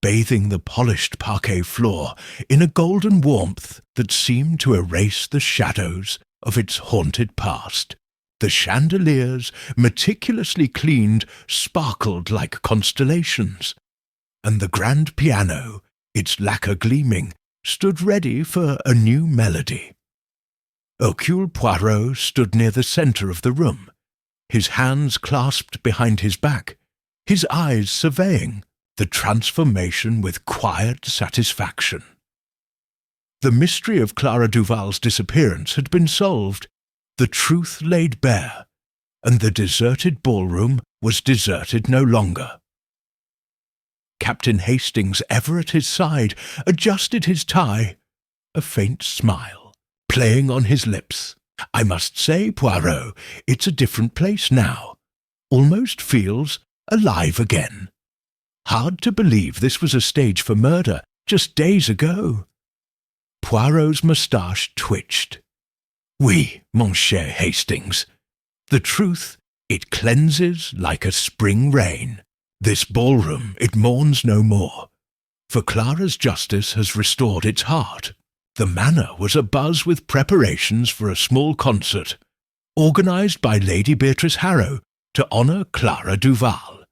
bathing the polished parquet floor in a golden warmth that seemed to erase the shadows of its haunted past. The chandeliers, meticulously cleaned, sparkled like constellations, and the grand piano, its lacquer gleaming, stood ready for a new melody. Hercule Poirot stood near the centre of the room, his hands clasped behind his back, his eyes surveying, the transformation with quiet satisfaction. The mystery of Clara Duval's disappearance had been solved, the truth laid bare, and the deserted ballroom was deserted no longer. Captain Hastings, ever at his side, adjusted his tie, a faint smile playing on his lips. "I must say, Poirot, it's a different place now. Almost feels alive again. Hard to believe this was a stage for murder just days ago." Poirot's moustache twitched. "Oui, mon cher Hastings. The truth, it cleanses like a spring rain. This ballroom, it mourns no more, for Clara's justice has restored its heart. The manor was abuzz with preparations for a small concert, organised by Lady Beatrice Harrow to honour Clara Duval.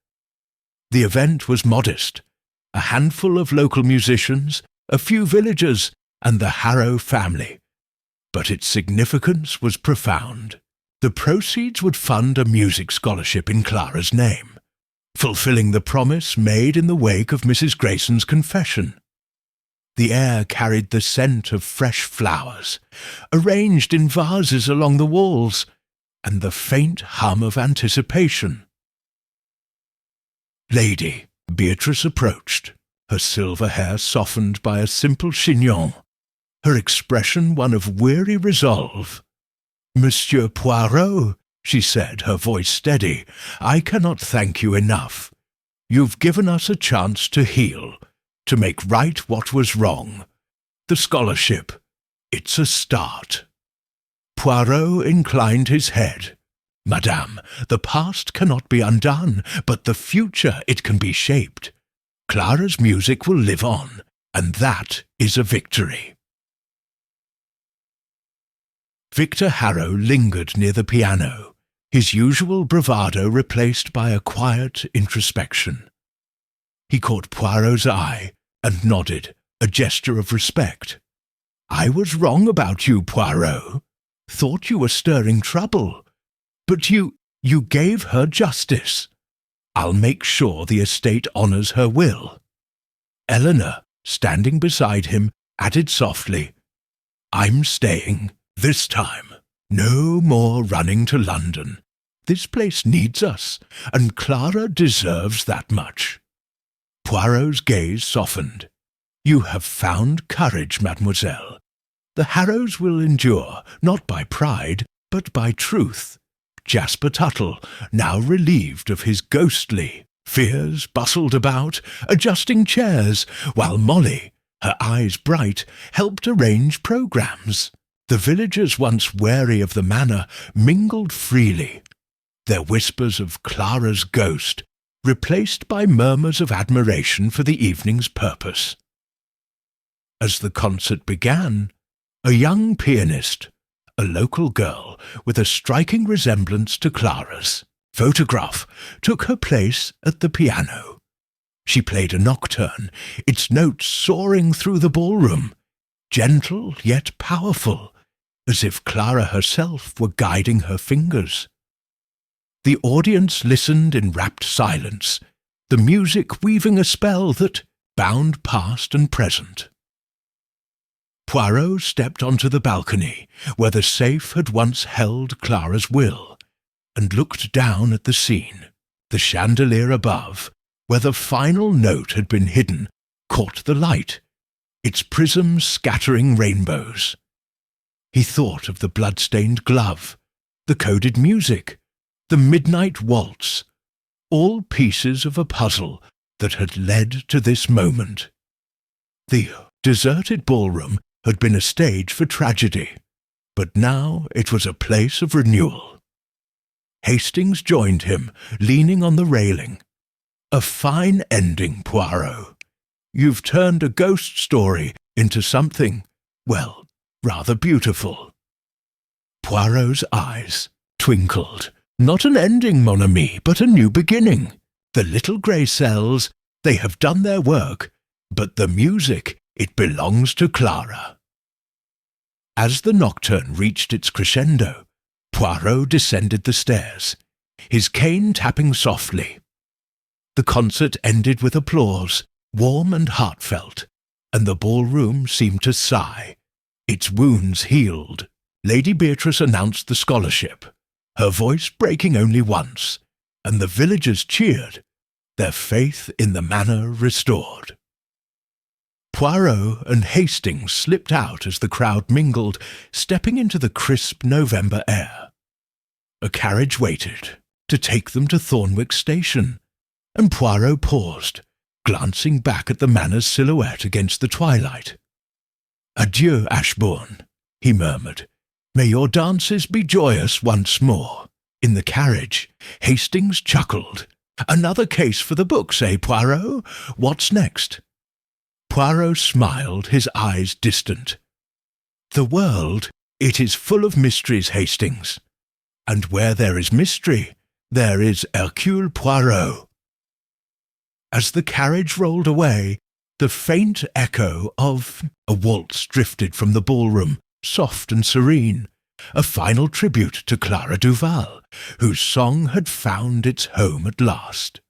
The event was modest, a handful of local musicians, a few villagers, and the Harrow family, but its significance was profound. The proceeds would fund a music scholarship in Clara's name, fulfilling the promise made in the wake of Mrs. Grayson's confession. The air carried the scent of fresh flowers, arranged in vases along the walls, and the faint hum of anticipation. Lady Beatrice approached, her silver hair softened by a simple chignon, her expression one of weary resolve. "Monsieur Poirot," she said, her voice steady, "I cannot thank you enough. You've given us a chance to heal, to make right what was wrong. The scholarship, it's a start." Poirot inclined his head. "Madame, the past cannot be undone, but the future it can be shaped. Clara's music will live on, and that is a victory." Victor Harrow lingered near the piano, his usual bravado replaced by a quiet introspection. He caught Poirot's eye and nodded, a gesture of respect. "I was wrong about you, Poirot. Thought you were stirring trouble. But you gave her justice. I'll make sure the estate honours her will." Eleanor, standing beside him, added softly, "I'm staying, this time. No more running to London. This place needs us, and Clara deserves that much." Poirot's gaze softened. "You have found courage, mademoiselle. The Harrows will endure, not by pride, but by truth." Jasper Tuttle, now relieved of his ghostly fears, bustled about, adjusting chairs, while Molly, her eyes bright, helped arrange programmes. The villagers once wary of the manor mingled freely, their whispers of Clara's ghost replaced by murmurs of admiration for the evening's purpose. As the concert began, a young pianist, a local girl with a striking resemblance to Clara's photograph, took her place at the piano. She played a nocturne, its notes soaring through the ballroom, gentle yet powerful, as if Clara herself were guiding her fingers. The audience listened in rapt silence, the music weaving a spell that bound past and present. Poirot stepped onto the balcony, where the safe had once held Clara's will, and looked down at the scene. The chandelier above, where the final note had been hidden, caught the light, its prisms scattering rainbows. He thought of the bloodstained glove, the coded music, the midnight waltz, all pieces of a puzzle that had led to this moment. The deserted ballroom had been a stage for tragedy, but now it was a place of renewal. Hastings joined him, leaning on the railing. "A fine ending, Poirot. You've turned a ghost story into something, well, rather beautiful." Poirot's eyes twinkled. "Not an ending, mon ami, but a new beginning. The little grey cells, they have done their work, but the music, it belongs to Clara." As the nocturne reached its crescendo, Poirot descended the stairs, his cane tapping softly. The The concert ended with applause, warm and heartfelt, and the ballroom seemed to sigh. Its wounds healed. Lady Beatrice announced the scholarship, her voice breaking only once, and the villagers cheered, their faith in the manor restored. Poirot and Hastings slipped out as the crowd mingled, stepping into the crisp November air. A carriage waited to take them to Thornwick Station, and Poirot paused, glancing back at the manor's silhouette against the twilight. "Adieu, Ashbourne," he murmured. "May your dances be joyous once more." In the carriage, Hastings chuckled. "Another case for the books, eh, Poirot? What's next?" Poirot smiled, his eyes distant. "The world, it is full of mysteries, Hastings. And where there is mystery, there is Hercule Poirot." As the carriage rolled away, the faint echo of a waltz drifted from the ballroom, soft and serene, a final tribute to Clara Duval, whose song had found its home at last.